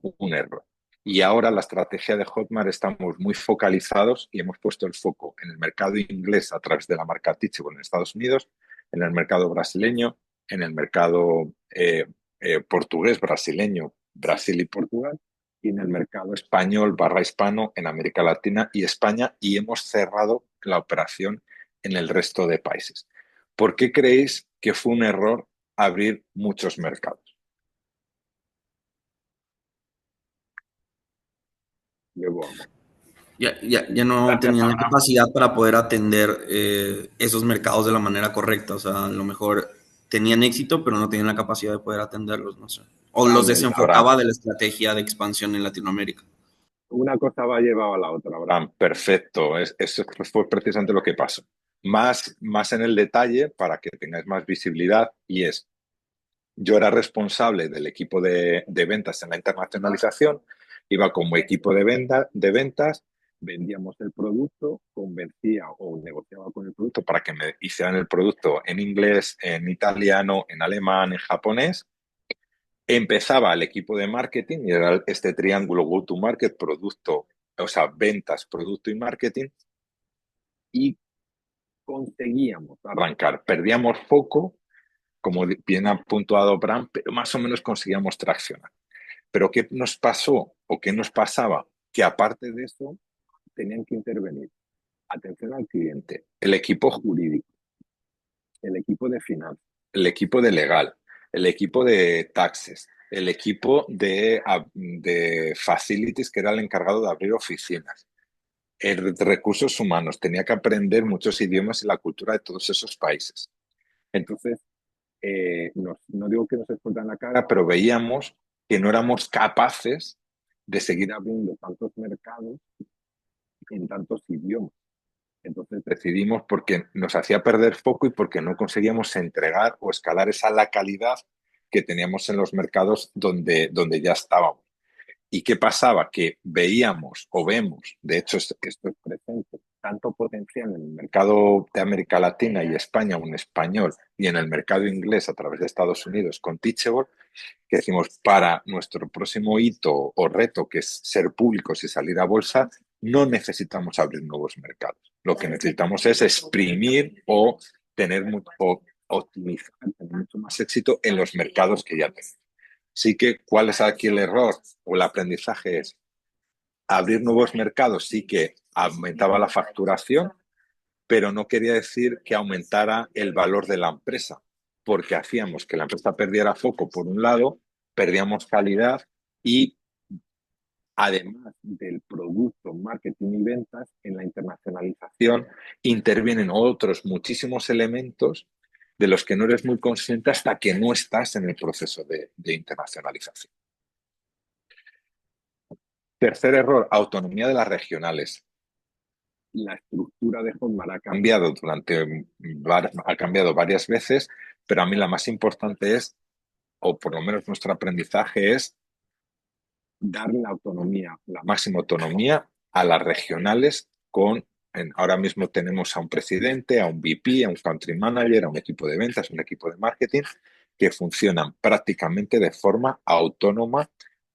S2: un error? Y ahora la estrategia de Hotmart estamos muy focalizados y hemos puesto el foco en el mercado inglés a través de la marca Teachable en Estados Unidos, en el mercado brasileño, en el mercado portugués, brasileño, Brasil y Portugal, y en el mercado español / hispano en América Latina y España, y hemos cerrado la operación en el resto de países. ¿Por qué creéis que fue un error abrir muchos mercados? Luego,
S5: Ya no
S2: gracias,
S5: tenían la
S2: Abraham.
S5: capacidad para poder atender esos mercados de la manera correcta. O sea, a lo mejor tenían éxito, pero no tenían la capacidad de poder atenderlos, no sé. O los
S2: Totalmente, Abraham.
S5: desenfocaba de la estrategia de expansión en Latinoamérica.
S2: Una cosa va llevada a la otra, Abraham. Perfecto. Eso fue precisamente lo que pasó. Más en el detalle para que tengáis más visibilidad y es, yo era responsable del equipo de ventas en la internacionalización, iba como equipo de ventas, vendíamos el producto, convencía o negociaba con el producto para que me hicieran el producto en inglés, en italiano, en alemán, en japonés. Empezaba el equipo de marketing y era este triángulo go-to-market, producto, o sea, ventas, producto y marketing, y conseguíamos arrancar. Perdíamos foco, como bien ha puntuado Bram, pero más o menos conseguíamos traccionar. Pero ¿qué nos pasó o qué nos pasaba? Que aparte de eso, tenían que intervenir atención al cliente, el equipo jurídico, el equipo de finanzas, el equipo de legal, el equipo de taxes, el equipo de facilities, que era el encargado de abrir oficinas, el de recursos humanos, tenía que aprender muchos idiomas y la cultura de todos esos países. Entonces, no digo que nos explotan la cara, pero veíamos que no éramos capaces de seguir abriendo tantos mercados en tantos idiomas. Entonces decidimos porque nos hacía perder foco y porque no conseguíamos entregar o escalar la calidad que teníamos en los mercados donde ya estábamos. ¿Y qué pasaba? Que veíamos o vemos, de hecho esto es presente, tanto potencial en el mercado de América Latina y España, un español, y en el mercado inglés a través de Estados Unidos con Teachable, que decimos, para nuestro próximo hito o reto, que es ser públicos y salir a bolsa, no necesitamos abrir nuevos mercados. Lo que necesitamos es exprimir o optimizar, tener mucho más éxito en los mercados que ya tenemos. Así que, ¿cuál es aquí el error o el aprendizaje? Es abrir nuevos mercados, sí que aumentaba la facturación, pero no quería decir que aumentara el valor de la empresa, porque hacíamos que la empresa perdiera foco por un lado, perdíamos calidad y además del producto, marketing y ventas, en la internacionalización intervienen otros muchísimos elementos de los que no eres muy consciente hasta que no estás en el proceso de internacionalización. Tercer error, autonomía de las regionales. La estructura de Hotmart ha cambiado varias veces, pero a mí la más importante es, o por lo menos nuestro aprendizaje es, darle la autonomía, la máxima autonomía a las regionales con ahora mismo tenemos a un presidente, a un VP, a un country manager, a un equipo de ventas, un equipo de marketing, que funcionan prácticamente de forma autónoma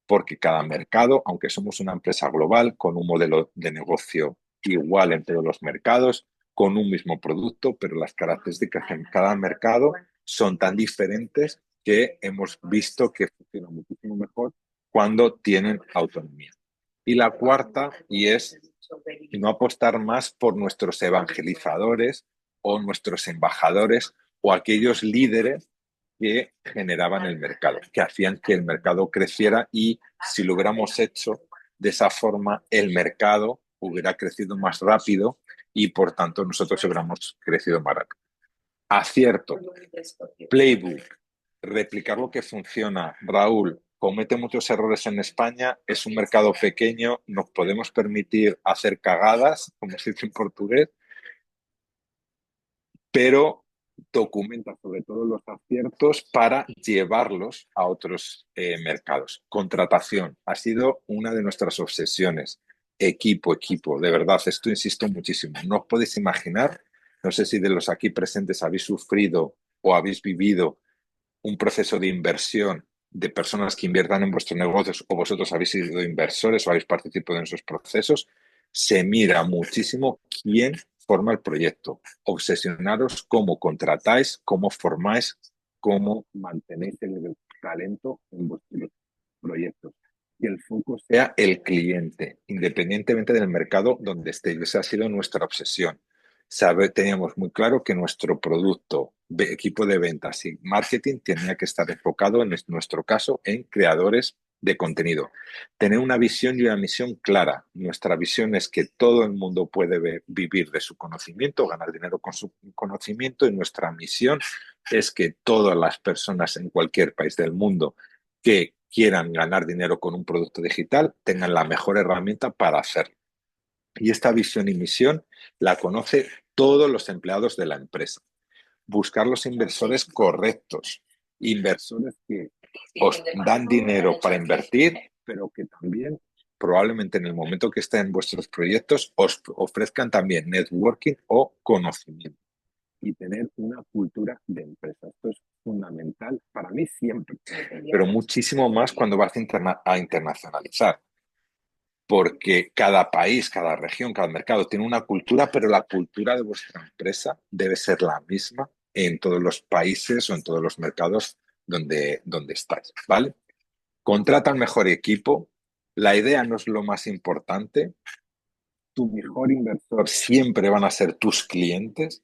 S2: porque cada mercado, aunque somos una empresa global con un modelo de negocio igual en todos los mercados, con un mismo producto, pero las características en cada mercado son tan diferentes que hemos visto que funciona muchísimo mejor cuando tienen autonomía. Y la cuarta, y es no apostar más por nuestros evangelizadores o nuestros embajadores o aquellos líderes que generaban el mercado, que hacían que el mercado creciera, y si lo hubiéramos hecho de esa forma, el mercado hubiera crecido más rápido y por tanto nosotros hubiéramos crecido más rápido. Acierto, playbook, replicar lo que funciona. Raúl comete muchos errores en España, es un mercado pequeño, nos podemos permitir hacer cagadas, como se dice en portugués, pero documenta sobre todo los aciertos para llevarlos a otros mercados. Contratación ha sido una de nuestras obsesiones. Equipo, de verdad, esto insisto muchísimo. No os podéis imaginar, no sé si de los aquí presentes habéis sufrido o habéis vivido un proceso de inversión de personas que inviertan en vuestros negocios, o vosotros habéis sido inversores o habéis participado en esos procesos. Se mira muchísimo quién forma el proyecto. Obsesionaros cómo contratáis, cómo formáis, cómo mantenéis el talento en vuestros proyectos. Que el foco sea el cliente, independientemente del mercado donde esté. Esa ha sido nuestra obsesión. Teníamos muy claro que nuestro producto, equipo de ventas y marketing tenía que estar enfocado, en nuestro caso, en creadores de contenido. Tener una visión y una misión clara. Nuestra visión es que todo el mundo puede vivir de su conocimiento, ganar dinero con su conocimiento, y nuestra misión es que todas las personas en cualquier país del mundo que quieran ganar dinero con un producto digital tengan la mejor herramienta para hacerlo. Y esta visión y misión la conoce todos los empleados de la empresa. Buscar los inversores correctos, inversores que os dan dinero para invertir, pero que también probablemente en el momento que estén en vuestros proyectos os ofrezcan también networking o conocimiento. Y tener una cultura de empresa. Esto es fundamental para mí siempre, pero muchísimo más cuando vas a internacionalizar. Porque cada país, cada región, cada mercado tiene una cultura, pero la cultura de vuestra empresa debe ser la misma en todos los países o en todos los mercados donde estáis, ¿vale? Contrata al mejor equipo. La idea no es lo más importante. Tu mejor inversor siempre van a ser tus clientes.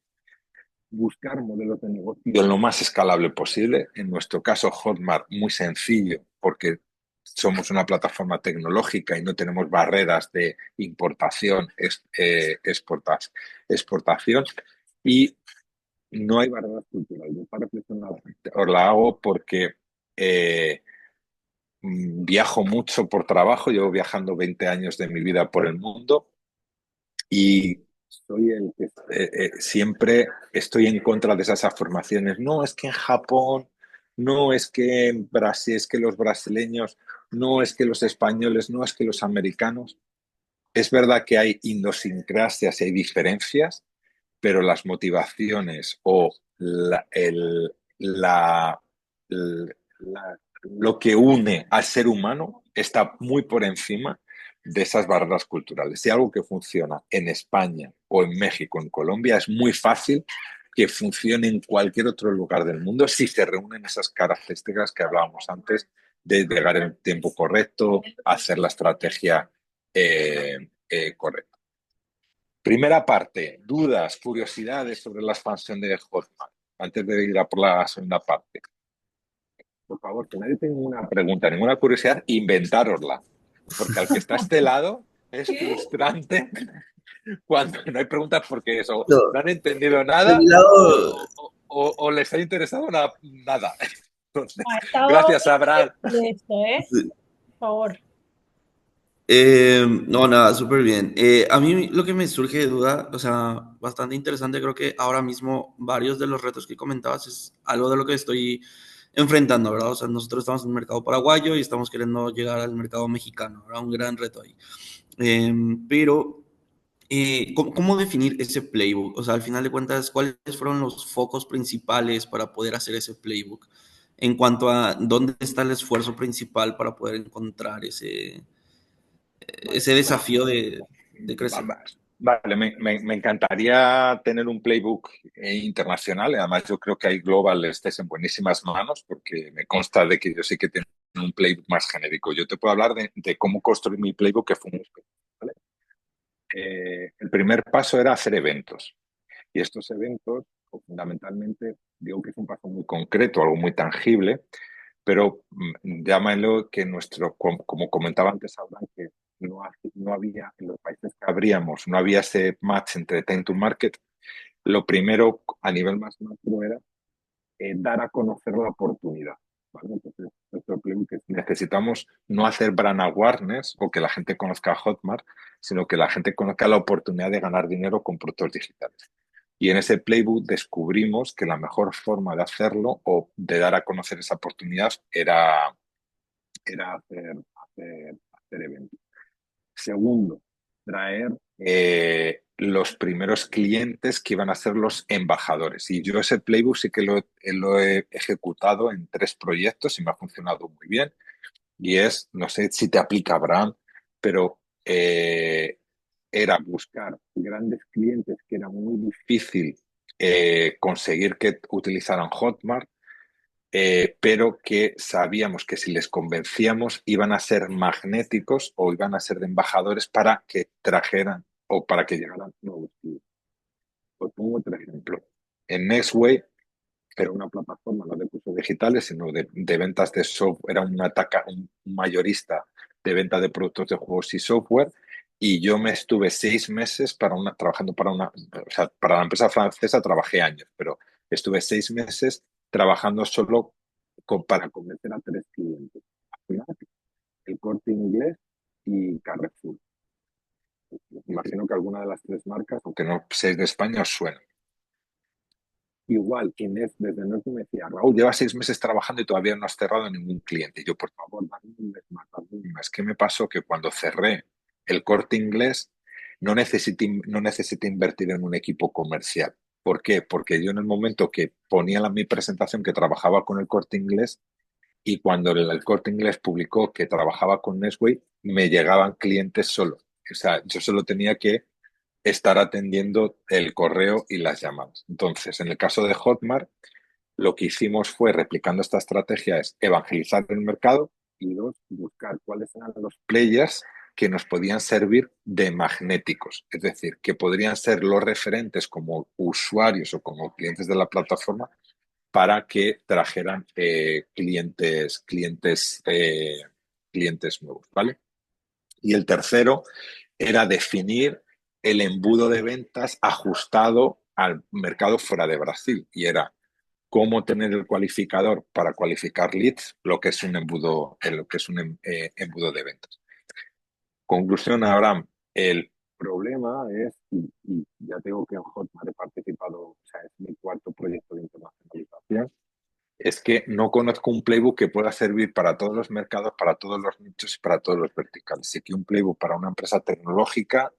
S2: Buscar modelos de negocio lo más escalable posible. En nuestro caso, Hotmart, muy sencillo, porque somos una plataforma tecnológica y no tenemos barreras de importación, exportación, y no hay barreras culturales. Esta reflexión os la hago porque viajo mucho por trabajo, llevo viajando 20 años de mi vida por el mundo, y soy el que siempre estoy en contra de esas afirmaciones. No, es que en Japón, no es que en Brasil, es que los brasileños, no es que los españoles, no es que los americanos. Es verdad que hay idiosincrasias y hay diferencias, pero las motivaciones o la- lo que une al ser humano está muy por encima de esas barreras culturales. Si algo que funciona en España o en México, en Colombia, es muy fácil que funcione en cualquier otro lugar del mundo si se reúnen esas características que hablábamos antes de llegar en el tiempo correcto, hacer la estrategia correcta. Primera parte, dudas, curiosidades sobre la expansión de Hotmart. Antes de ir a por la segunda parte. Por favor, que nadie tenga ninguna pregunta, ninguna curiosidad, inventárosla. Porque al que está a este lado es frustrante cuando no hay preguntas porque eso,
S5: No,
S2: no han entendido
S5: de
S2: nada
S5: mi lado,
S2: o les ha interesado nada. Entonces,
S1: Ha estado
S2: gracias, Abraham.
S1: de esto,
S5: sí.
S1: Por favor.
S5: No, nada, súper bien. A mí lo que me surge de duda, o sea, bastante interesante, creo que ahora mismo varios de los retos que comentabas es algo de lo que estoy enfrentando, ¿verdad? O sea, nosotros estamos en el mercado paraguayo y estamos queriendo llegar al mercado mexicano, ¿verdad? Un gran reto ahí. Pero ¿cómo definir ese playbook? O sea, al final de cuentas, ¿cuáles fueron los focos principales para poder hacer ese playbook? En cuanto a dónde está el esfuerzo principal para poder encontrar
S2: Vale,
S5: ese desafío de crecer.
S2: vale, me encantaría tener un playbook internacional. Además, yo creo que ahí Global estés en buenísimas manos porque me consta de que yo sí que tengo un playbook más genérico. Yo te puedo hablar de cómo construir mi playbook que fue muy específico, ¿vale? El primer paso era hacer eventos. Y estos eventos, pues, fundamentalmente, digo que es un paso muy concreto, algo muy tangible, pero llámalo que como comentaba antes, Abraham, que no había, en los países que abríamos, no había ese match entre time to market. Lo primero, a nivel más macro, era dar a conocer la oportunidad. ¿Vale? Entonces, nuestro playbook es, necesitamos no hacer brand awareness o que la gente conozca a Hotmart, sino que la gente conozca la oportunidad de ganar dinero con productos digitales. Y en ese playbook descubrimos que la mejor forma de hacerlo o de dar a conocer esa oportunidad era hacer eventos. Segundo, traer los primeros clientes que iban a ser los embajadores. Y yo ese playbook sí que lo he ejecutado en 3 proyectos y me ha funcionado muy bien. Y es, no sé si te aplica, Abraham, pero era buscar grandes clientes que era muy difícil conseguir que utilizaran Hotmart, pero que sabíamos que si les convencíamos iban a ser magnéticos o iban a ser de embajadores para que trajeran o para que llegaran nuevos clientes. Os pongo otro ejemplo. En Nextway era una plataforma no de cursos digitales, sino de ventas de software, era un mayorista de venta de productos de juegos y software, y yo me estuve 6 meses trabajando o sea, para la empresa francesa trabajé años, pero estuve 6 meses trabajando solo para convencer a 3 clientes. El Corte Inglés y Carrefour. Imagino que alguna de las 3 marcas, aunque no seáis de España, os suena. Igual, Inés, desde Norte me decía, Raúl, lleva 6 meses trabajando y todavía no has cerrado ningún cliente. Y yo, por favor, dame un mes más, dame un mes. ¿Qué me pasó? Que cuando cerré el Corte Inglés, no necesité invertir en un equipo comercial. ¿Por qué? Porque yo en el momento que ponía mi presentación que trabajaba con el Corte Inglés y cuando el Corte Inglés publicó que trabajaba con Nesway, me llegaban clientes solo. O sea, yo solo tenía que estar atendiendo el correo y las llamadas. Entonces, en el caso de Hotmart, lo que hicimos fue, replicando esta estrategia, es evangelizar el mercado y dos, buscar cuáles eran los players que nos podían servir de magnéticos, es decir, que podrían ser los referentes como usuarios o como clientes de la plataforma para que trajeran clientes nuevos, ¿vale? Y el tercero era definir el embudo de ventas ajustado al mercado fuera de Brasil. Y era cómo tener el cualificador para cualificar leads, lo que es un embudo de ventas. Conclusión, Abraham, el problema es, y ya tengo que en Hotmart he participado, o sea, es mi 4 proyecto de internacionalización, es que no conozco un playbook que pueda servir para todos los mercados, para todos los nichos y para todos los verticales. Sí que un playbook para una empresa tecnológica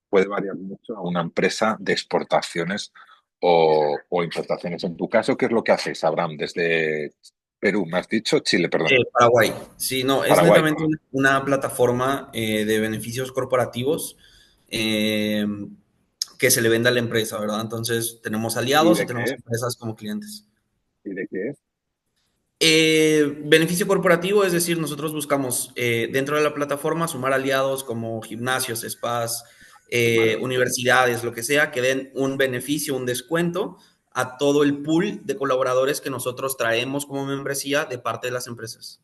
S2: puede variar mucho a una empresa de exportaciones o importaciones. En tu caso, ¿qué es lo que haces, Abraham? Desde Perú, me has dicho, Chile, perdón,
S5: Paraguay. Sí, no, es
S2: Paraguay.
S5: netamente una plataforma de beneficios corporativos eh, que se le vende a la empresa, ¿verdad? Entonces, tenemos
S2: ¿Y
S5: aliados y
S2: de qué
S5: tenemos
S2: es?
S5: empresas como clientes.
S2: ¿Y de qué es?
S5: Beneficio corporativo, es decir, nosotros buscamos dentro de la plataforma sumar aliados como gimnasios, spas,
S2: Vale.
S5: universidades, lo que sea, que den un beneficio, un descuento a todo el pool de colaboradores que nosotros traemos como membresía de parte de las empresas.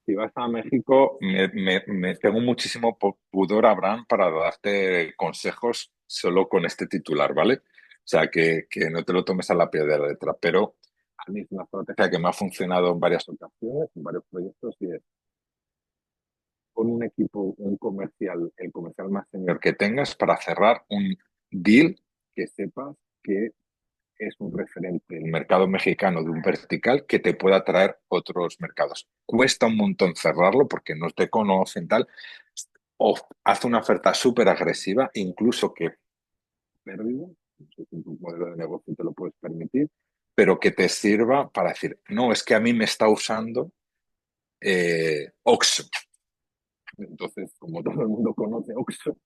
S2: Si vas a México, me tengo muchísimo pudor, Abraham, para darte consejos solo con este titular, ¿vale? O sea, que no te lo tomes a la pie de la letra, pero a mí es una estrategia que me ha funcionado en varias ocasiones, en varios proyectos, y es con un equipo, el comercial más senior que tengas para cerrar un deal que sepas que es un referente en el mercado mexicano de un vertical que te pueda traer otros mercados. Cuesta un montón cerrarlo porque no te conocen, tal. o hace una oferta súper agresiva, incluso que pérdida, no sé si tu modelo de negocio te lo puedes permitir, pero que te sirva para decir, no, es que a mí me está usando Oxxo. Entonces, como todo el mundo conoce Oxxo,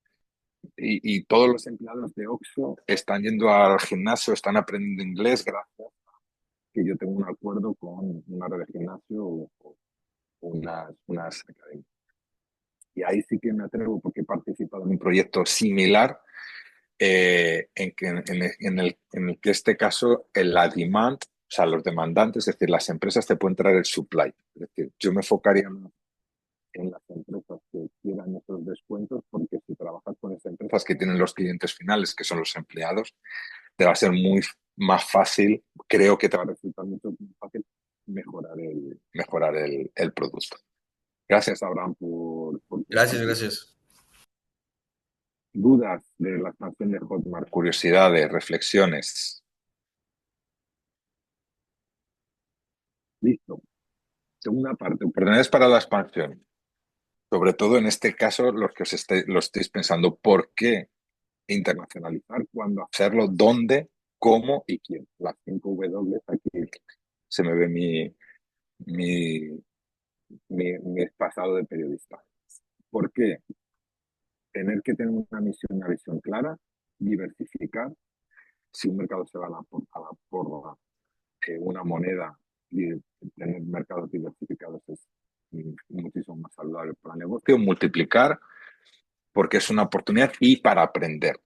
S2: y todos los empleados de Oxxo están yendo al gimnasio, están aprendiendo inglés gracias a que yo tengo un acuerdo con una red de gimnasio o unas academias. Y ahí sí que me atrevo porque he participado en un proyecto similar en el que este caso la demand, o sea, los demandantes, es decir, las empresas te pueden traer el supply. Es decir, yo me enfocaría más en las empresas que quieran esos descuentos, porque si trabajas con esas empresas que tienen los clientes finales, que son los empleados, te va a ser muy más fácil, creo que te va a resultar mucho más fácil mejorar el producto. Gracias, Abraham, por
S5: Gracias, gracias.
S2: dudas de la expansión de Hotmart, curiosidades, reflexiones. Listo. Segunda parte, oportunidades para la expansión. Sobre todo en este caso, los que lo estéis pensando, ¿por qué internacionalizar? ¿Cuándo hacerlo? ¿Dónde? ¿Cómo? ¿Y quién? Las 5 W, aquí se me ve mi pasado de periodista. ¿Por qué? Tener que tener una misión, una visión clara, diversificar. Si un mercado se va a la porra, una moneda y tener mercados diversificados es muchísimo más saludable para el negocio. Multiplicar, porque es una oportunidad y para aprender.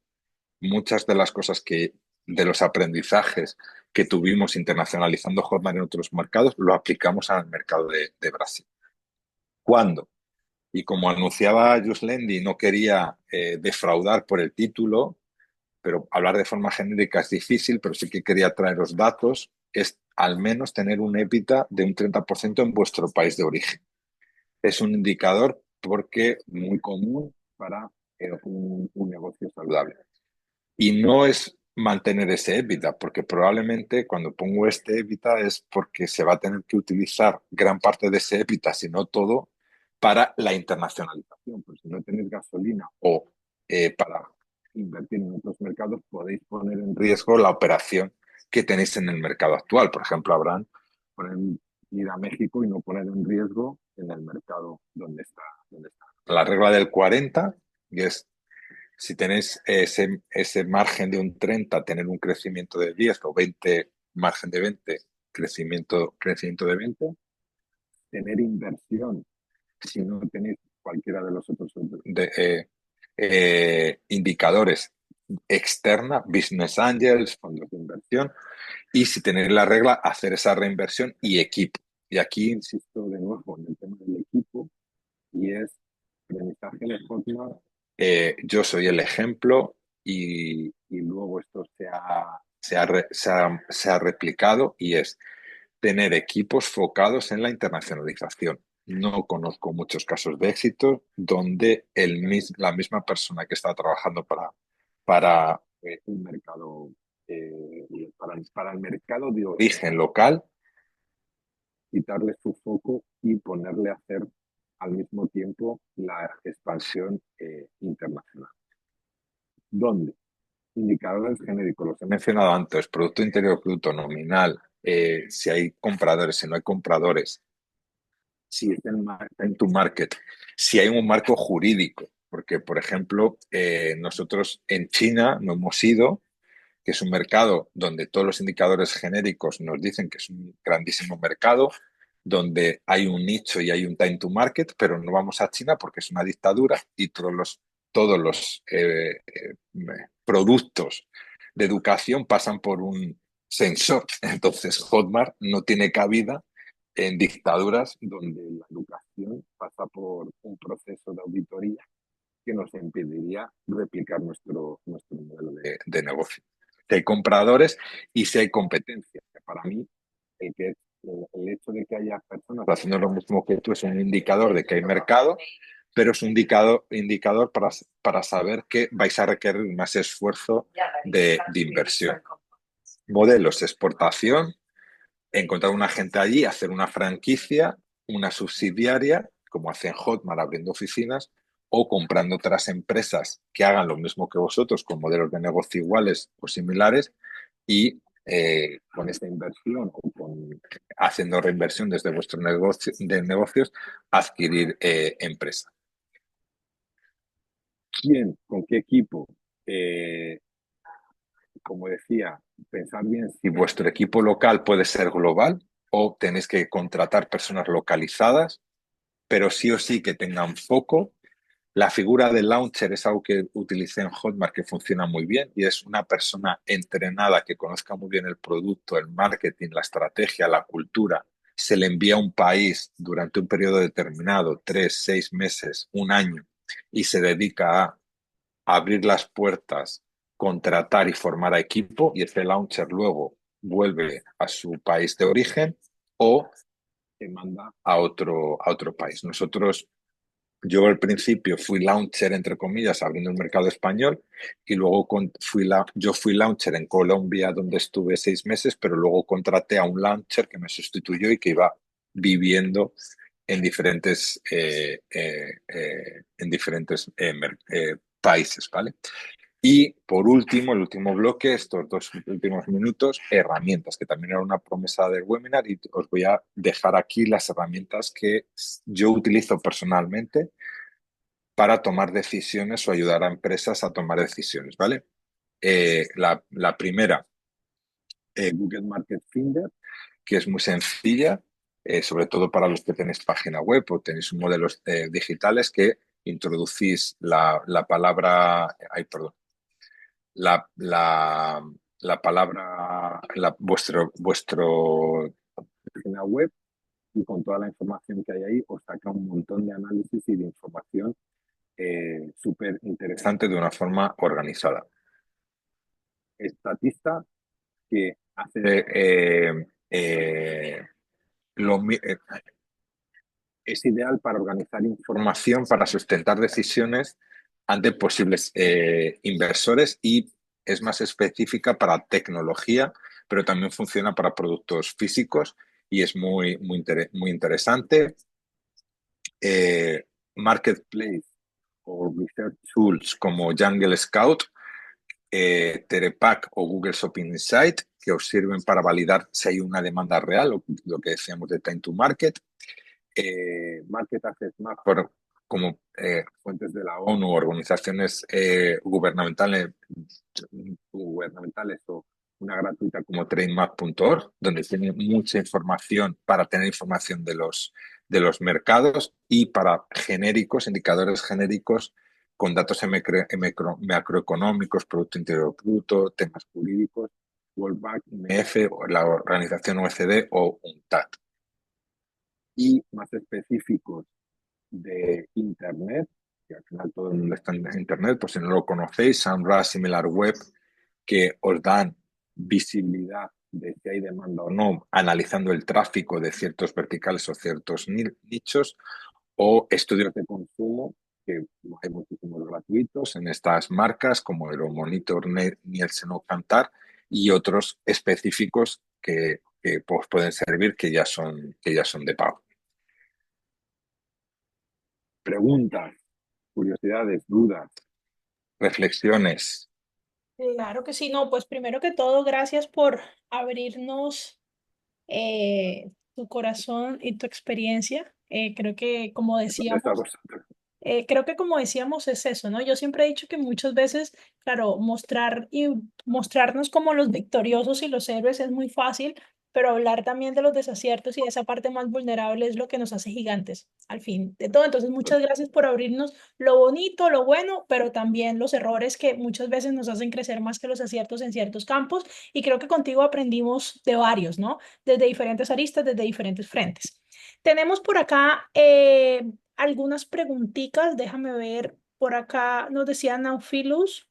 S2: Muchas de las cosas de los aprendizajes que tuvimos internacionalizando Hotmart en otros mercados, lo aplicamos al mercado de Brasil. ¿Cuándo? Y como anunciaba Juslendi, no quería defraudar por el título, pero hablar de forma genérica es difícil, pero sí que quería traeros datos, es al menos tener un EBITDA de un 30% en vuestro país de origen. Es un indicador porque muy común para un negocio saludable. Y no es mantener ese EBITDA, porque probablemente cuando pongo este EBITDA es porque se va a tener que utilizar gran parte de ese EBITDA, si no todo, para la internacionalización. Pues si no tenéis gasolina o para invertir en otros mercados, podéis poner en riesgo la operación que tenéis en el mercado actual. Por ejemplo, habrán ir a México y no poner en riesgo en el mercado donde está. La regla del 40, y es si tenéis ese margen de un 30, tener un crecimiento de 10 o 20, margen de 20, crecimiento de 20, tener inversión, si no tenéis cualquiera de los otros indicadores externa, business angels, fondos de inversión, y si tenéis la regla, hacer esa reinversión y equipo. Y aquí insisto de nuevo en el tema del equipo, y es aprendizaje de Hotmart. Yo soy el ejemplo y luego esto se ha replicado, y es tener equipos focados en la internacionalización. No conozco muchos casos de éxito donde la misma persona que está trabajando para un mercado, para el mercado de origen local, quitarle su foco y ponerle a hacer al mismo tiempo la expansión internacional. ¿Dónde? Indicadores genéricos, los he mencionado antes, Producto Interior Bruto nominal, si hay compradores, si no hay compradores, si está en tu market, si hay un marco jurídico, porque, por ejemplo, nosotros en China no hemos ido, que es un mercado donde todos los indicadores genéricos nos dicen que es un grandísimo mercado, donde hay un nicho y hay un time to market, pero no vamos a China porque es una dictadura y todos los productos de educación pasan por un sensor. Entonces, Hotmart no tiene cabida en dictaduras donde la educación pasa por un proceso de auditoría que nos impediría replicar nuestro modelo de negocio. Si hay compradores y si hay competencia. Para mí, el hecho de que haya personas haciendo lo mismo que tú es un indicador de que hay mercado, pero es un indicador para saber que vais a requerir más esfuerzo de inversión. Modelos, exportación, encontrar un agente allí, hacer una franquicia, una subsidiaria, como hacen Hotmart abriendo oficinas, o comprando otras empresas que hagan lo mismo que vosotros con modelos de negocio iguales o similares y con esta inversión o haciendo reinversión desde vuestro negocio de negocios, adquirir empresas. ¿Quién? ¿Con qué equipo? Como decía, pensar bien si vuestro equipo local puede ser global o tenéis que contratar personas localizadas, pero sí o sí que tengan foco. La figura del launcher es algo que utilicé en Hotmart que funciona muy bien y es una persona entrenada que conozca muy bien el producto, el marketing, la estrategia, la cultura. Se le envía a un país durante un periodo determinado, 3, 6 meses, un año, y se dedica a abrir las puertas, contratar y formar a equipo, y ese launcher luego vuelve a su país de origen o se manda a otro país. Yo al principio fui launcher, entre comillas, abriendo el mercado español y luego yo fui launcher en Colombia, donde estuve 6 meses, pero luego contraté a un launcher que me sustituyó y que iba viviendo en diferentes países, ¿vale? Y por último, el último bloque, estos 2 últimos minutos, herramientas, que también era una promesa del webinar y os voy a dejar aquí las herramientas que yo utilizo personalmente para tomar decisiones o ayudar a empresas a tomar decisiones, ¿vale? La primera, Google Market Finder, que es muy sencilla, sobre todo para los que tenéis página web o tenéis modelos digitales que introducís la palabra, ay, perdón, la palabra, vuestro página web y con toda la información que hay ahí os saca un montón de análisis y de información súper interesante de una forma organizada. Estatista que hace es ideal para organizar información, para sustentar decisiones ante posibles inversores y es más específica para tecnología, pero también funciona para productos físicos y es muy interesante. Marketplace o Research Tools como Jungle Scout, Terepack o Google Shopping Insight, que os sirven para validar si hay una demanda real, o lo que decíamos de Time to Market. Market Access Map como fuentes de la ONU, organizaciones gubernamentales o una gratuita como TradeMap.org, donde tiene mucha información para tener información de los mercados y para indicadores genéricos con datos macroeconómicos, Producto Interior Bruto, temas jurídicos, World Bank, IMF, la organización OECD o UNCTAD. Y más específicos de Internet, que al final todo el mundo está en Internet, pues si no lo conocéis, SEMrush, SimilarWeb, que os dan visibilidad de si hay demanda o no, analizando el tráfico de ciertos verticales o ciertos nichos, o estudios de consumo, que hay muchísimos gratuitos en estas marcas, como Euromonitor, Nielsen o Kantar, y otros específicos que pues, pueden servir que ya son de pago. Preguntas, curiosidades, dudas, reflexiones.
S1: Claro que sí, no, pues primero que todo, gracias por abrirnos tu corazón y tu experiencia. Creo que como
S2: Gracias a
S1: decíamos,
S2: vosotros.
S1: creo que como decíamos es eso, ¿no? Yo siempre he dicho que muchas veces, claro, mostrar y mostrarnos como los victoriosos y los héroes es muy fácil, pero hablar también de los desaciertos y de esa parte más vulnerable es lo que nos hace gigantes, al fin de todo. Entonces, muchas gracias por abrirnos lo bonito, lo bueno, pero también los errores que muchas veces nos hacen crecer más que los aciertos en ciertos campos. Y creo que contigo aprendimos de varios, ¿no? Desde diferentes aristas, desde diferentes frentes. Tenemos por acá algunas preguntitas, déjame ver, por acá nos decía Nauphilus,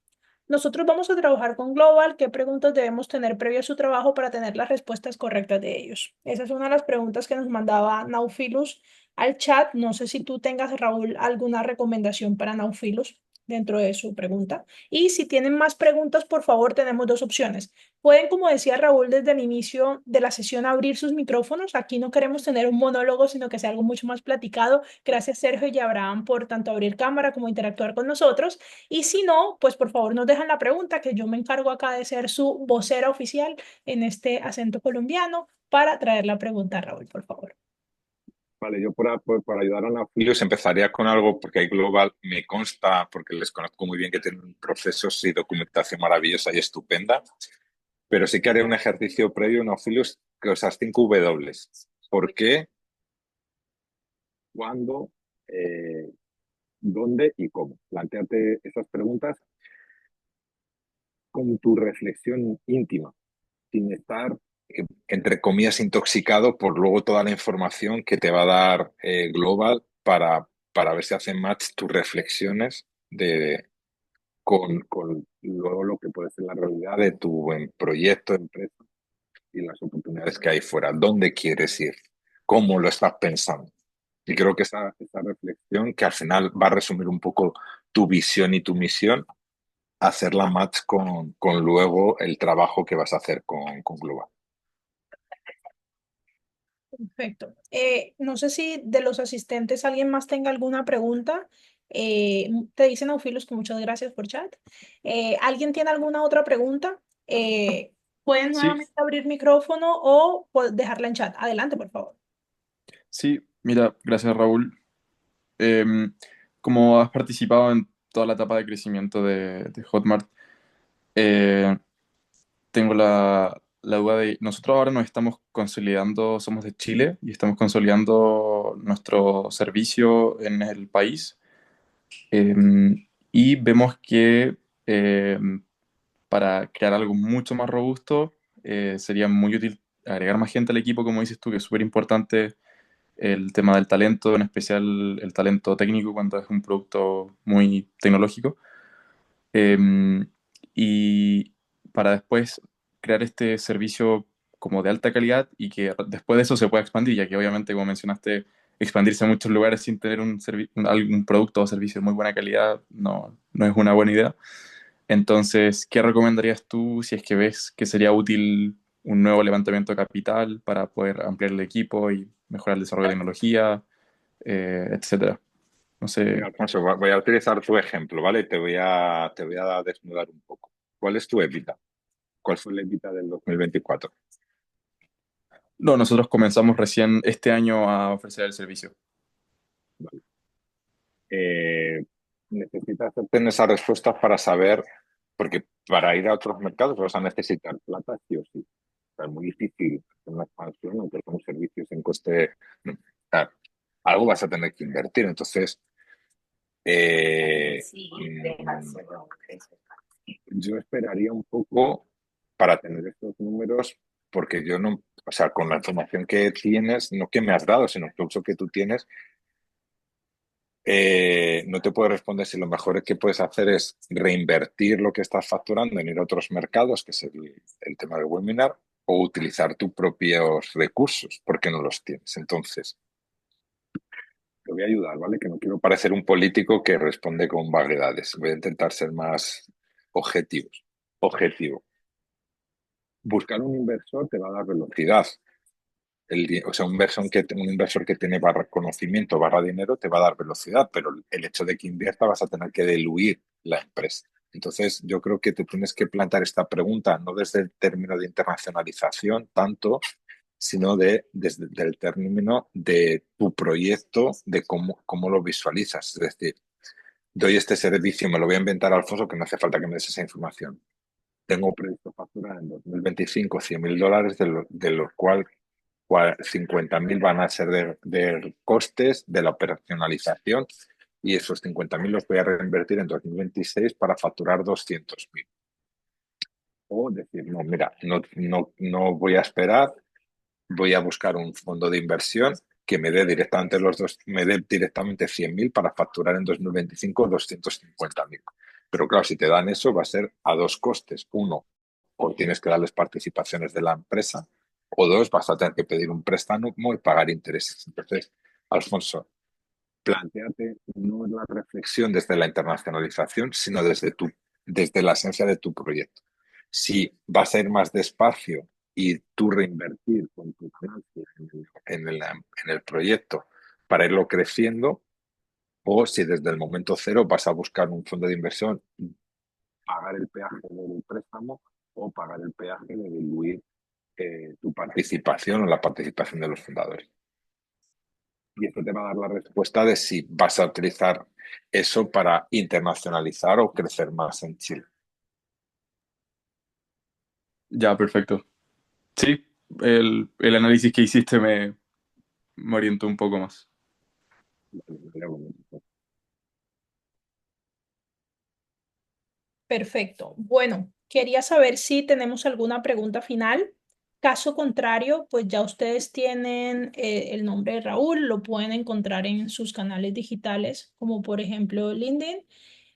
S1: nosotros vamos a trabajar con Global, ¿qué preguntas debemos tener previo a su trabajo para tener las respuestas correctas de ellos? Esa es una de las preguntas que nos mandaba Nauphilus al chat, no sé si tú tengas, Raúl, alguna recomendación para Nauphilus. dentro de su pregunta. Y si tienen más preguntas, por favor, tenemos dos opciones. Pueden, como decía Raúl desde el inicio de la sesión, abrir sus micrófonos. Aquí no queremos tener un monólogo, sino que sea algo mucho más platicado. Gracias, Sergio y Abraham, por tanto abrir cámara como interactuar con nosotros. Y si no, pues por favor nos dejan la pregunta, que yo me encargo acá de ser su vocera oficial en este acento colombiano para traer la pregunta a Raúl, por favor.
S2: Vale, yo por ayudar a Nafilius empezaría con algo, porque hay Global me consta, porque les conozco muy bien, que tienen procesos y documentación maravillosa y estupenda, pero sí que haré un ejercicio previo, Nafilius, que esas 5 W. ¿Por qué? ¿Cuándo? ¿Dónde y cómo? Plantéate esas preguntas con tu reflexión íntima, sin estar, entre comillas, intoxicado por luego toda la información que te va a dar Global para ver si hacen match tus reflexiones con luego lo que puede ser la realidad de tu proyecto, empresa y las oportunidades que hay fuera. ¿Dónde quieres ir? ¿Cómo lo estás pensando? Y creo que esa reflexión, que al final va a resumir un poco tu visión y tu misión, hacerla match con luego el trabajo que vas a hacer con Global.
S1: Perfecto. No sé si de los asistentes alguien más tenga alguna pregunta. Te dicen Aufilos que muchas gracias por chat. ¿Alguien tiene alguna otra pregunta? Pueden
S4: Sí,
S1: nuevamente abrir micrófono o dejarla en chat. Adelante, por favor.
S4: sí, mira, gracias Raúl. Em, Como has participado en toda la etapa de crecimiento de Hotmart, eh, tengo la duda de, nosotros ahora nos estamos consolidando, somos de Chile y estamos consolidando nuestro servicio en el país. Y vemos que para crear algo mucho más robusto sería muy útil agregar más gente al equipo, como dices tú, que es súper importante el tema del talento, en especial el talento técnico cuando es un producto muy tecnológico. Em, y para después crear este servicio como de alta calidad y que después de eso se pueda expandir, ya que obviamente, como mencionaste, expandirse a muchos lugares sin tener algún producto o servicio de muy buena calidad no es una buena idea. Entonces, ¿qué recomendarías tú si es que ves que sería útil un nuevo levantamiento de capital para poder ampliar el equipo y mejorar el desarrollo de tecnología, etcétera? No
S2: Mira,
S4: sé.
S2: Alfonso, voy a utilizar tu ejemplo, ¿vale? Te voy a desnudar un poco. ¿Cuál es tu EBITDA? ¿Cuál fue la EBITDA del 2024?
S4: No, nosotros comenzamos recién este año a ofrecer el servicio.
S2: Vale. Necesitas obtener esas respuestas para saber, porque para ir a otros mercados vas a necesitar plata sí o sí. O sea, es muy difícil hacer una expansión, aunque son servicios en coste. No, o sea, algo vas a tener que invertir. Entonces, yo esperaría un poco para tener estos números, porque yo no, o sea, con la información que tienes, no que me has dado, sino incluso que tú tienes, no te puedo responder si lo mejor que puedes hacer es reinvertir lo que estás facturando en ir a otros mercados, que es el tema del webinar, o utilizar tus propios recursos, porque no los tienes. Entonces, te voy a ayudar, ¿vale? Que no quiero parecer un político que responde con vaguedades. Voy a intentar ser más objetivo. Buscar un inversor te va a dar velocidad. O sea, un inversor que tiene barra conocimiento, barra dinero, te va a dar velocidad, pero el hecho de que invierta vas a tener que diluir la empresa. Entonces, yo creo que te tienes que plantear esta pregunta no desde el término de internacionalización tanto, sino desde el término de tu proyecto, de cómo lo visualizas. Es decir, doy este servicio, me lo voy a inventar, Alfonso, que no hace falta que me des esa información. Tengo previsto facturar en 2025 $100.000, de los cuales 50.000 van a ser de costes de la operacionalización y esos 50.000 los voy a reinvertir en 2026 para facturar 200.000. O decir, no, mira, no voy a esperar, voy a buscar un fondo de inversión que me dé directamente 100.000 para facturar en 2025 250.000. Pero claro, si te dan eso, va a ser a dos costes. Uno, o tienes que darles participaciones de la empresa, o dos, vas a tener que pedir un préstamo y pagar intereses. Entonces, Alfonso, plantéate no la reflexión desde la internacionalización, sino desde la esencia de tu proyecto. Si vas a ir más despacio y tú reinvertir con tu ganancia en el proyecto para irlo creciendo, o si desde el momento cero vas a buscar un fondo de inversión, pagar el peaje del préstamo o pagar el peaje de diluir tu participación o la participación de los fundadores. Y esto te va a dar la respuesta de si vas a utilizar eso para internacionalizar o crecer más en Chile.
S4: Ya, perfecto. Sí, el análisis que hiciste me orientó un poco más.
S1: Perfecto. Bueno, quería saber si tenemos alguna pregunta final. Caso contrario, pues ya ustedes tienen el nombre de Raúl, lo pueden encontrar en sus canales digitales, como por ejemplo LinkedIn.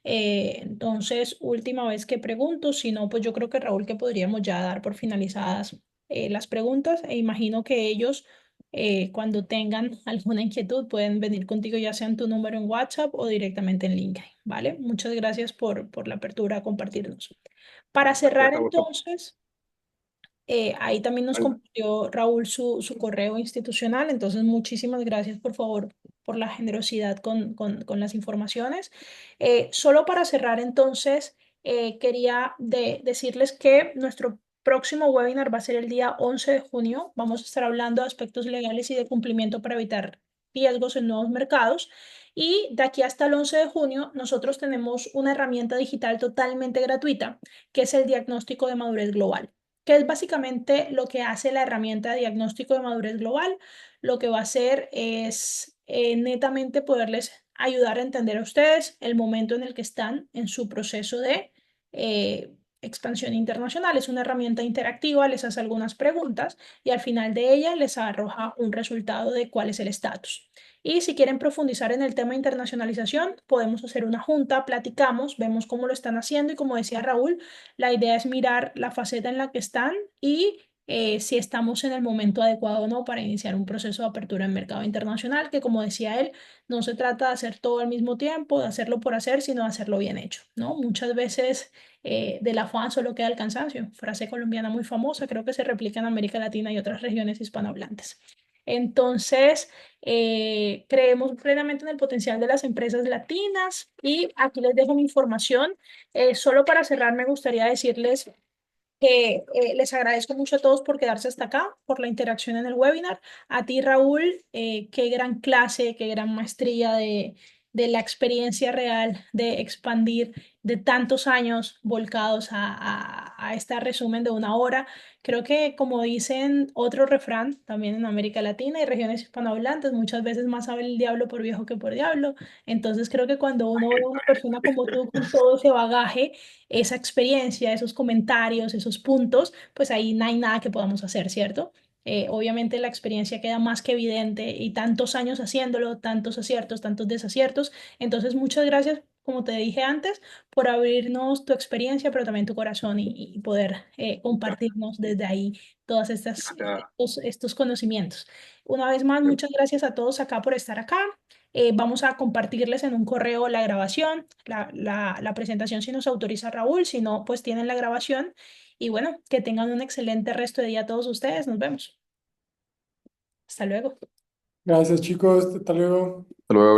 S1: Entonces, última vez que pregunto, si no, pues yo creo que Raúl, que podríamos ya dar por finalizadas las preguntas e imagino que ellos cuando tengan alguna inquietud pueden venir contigo ya sea en tu número en WhatsApp o directamente en LinkedIn, ¿vale? Muchas gracias por la apertura a compartirnos. Para cerrar
S2: Gracias a vosotros.
S1: entonces, ahí también nos
S2: Vale.
S1: compartió Raúl su correo institucional, entonces muchísimas gracias por favor por la generosidad con las informaciones. Solo para cerrar entonces, quería decirles que nuestro próximo webinar va a ser el día 11 de junio. Vamos a estar hablando de aspectos legales y de cumplimiento para evitar riesgos en nuevos mercados. Y de aquí hasta el 11 de junio, nosotros tenemos una herramienta digital totalmente gratuita, que es el diagnóstico de madurez global, que es básicamente lo que hace la herramienta de diagnóstico de madurez global. Lo que va a hacer es netamente poderles ayudar a entender a ustedes el momento en el que están en su proceso de expansión internacional. Es una herramienta interactiva, les hace algunas preguntas y al final de ella les arroja un resultado de cuál es el estatus. Y si quieren profundizar en el tema de internacionalización, podemos hacer una junta, platicamos, vemos cómo lo están haciendo y como decía Raúl, la idea es mirar la faceta en la que están y si estamos en el momento adecuado o no para iniciar un proceso de apertura en mercado internacional, que como decía él, no se trata de hacer todo al mismo tiempo, de hacerlo por hacer, sino de hacerlo bien hecho, ¿no? Muchas veces del afán solo queda el cansancio, frase colombiana muy famosa, creo que se replica en América Latina y otras regiones hispanohablantes. Entonces, creemos plenamente en el potencial de las empresas latinas y aquí les dejo mi información. Solo para cerrar, me gustaría decirles que les agradezco mucho a todos por quedarse hasta acá, por la interacción en el webinar. A ti, Raúl, qué gran clase, qué gran maestría de la experiencia real de expandir de tantos años volcados a este resumen de una hora. Creo que, como dicen otro refrán, también en América Latina y regiones hispanohablantes, muchas veces más sabe el diablo por viejo que por diablo. Entonces, creo que cuando uno ve a una persona como tú con todo ese bagaje, esa experiencia, esos comentarios, esos puntos, pues ahí no hay nada que podamos hacer, ¿cierto? Obviamente la experiencia queda más que evidente y tantos años haciéndolo, tantos aciertos, tantos desaciertos. Entonces, muchas gracias, como te dije antes, por abrirnos tu experiencia, pero también tu corazón y poder compartirnos desde ahí todos
S2: Gracias.
S1: estos conocimientos. Una vez más, muchas gracias a todos acá por estar acá. Vamos a compartirles en un correo la grabación, la presentación si nos autoriza Raúl, si no, pues tienen la grabación. Y bueno, que tengan un excelente resto de día todos ustedes. Nos vemos. Hasta luego.
S3: Gracias, chicos. Hasta luego.
S4: Hasta luego.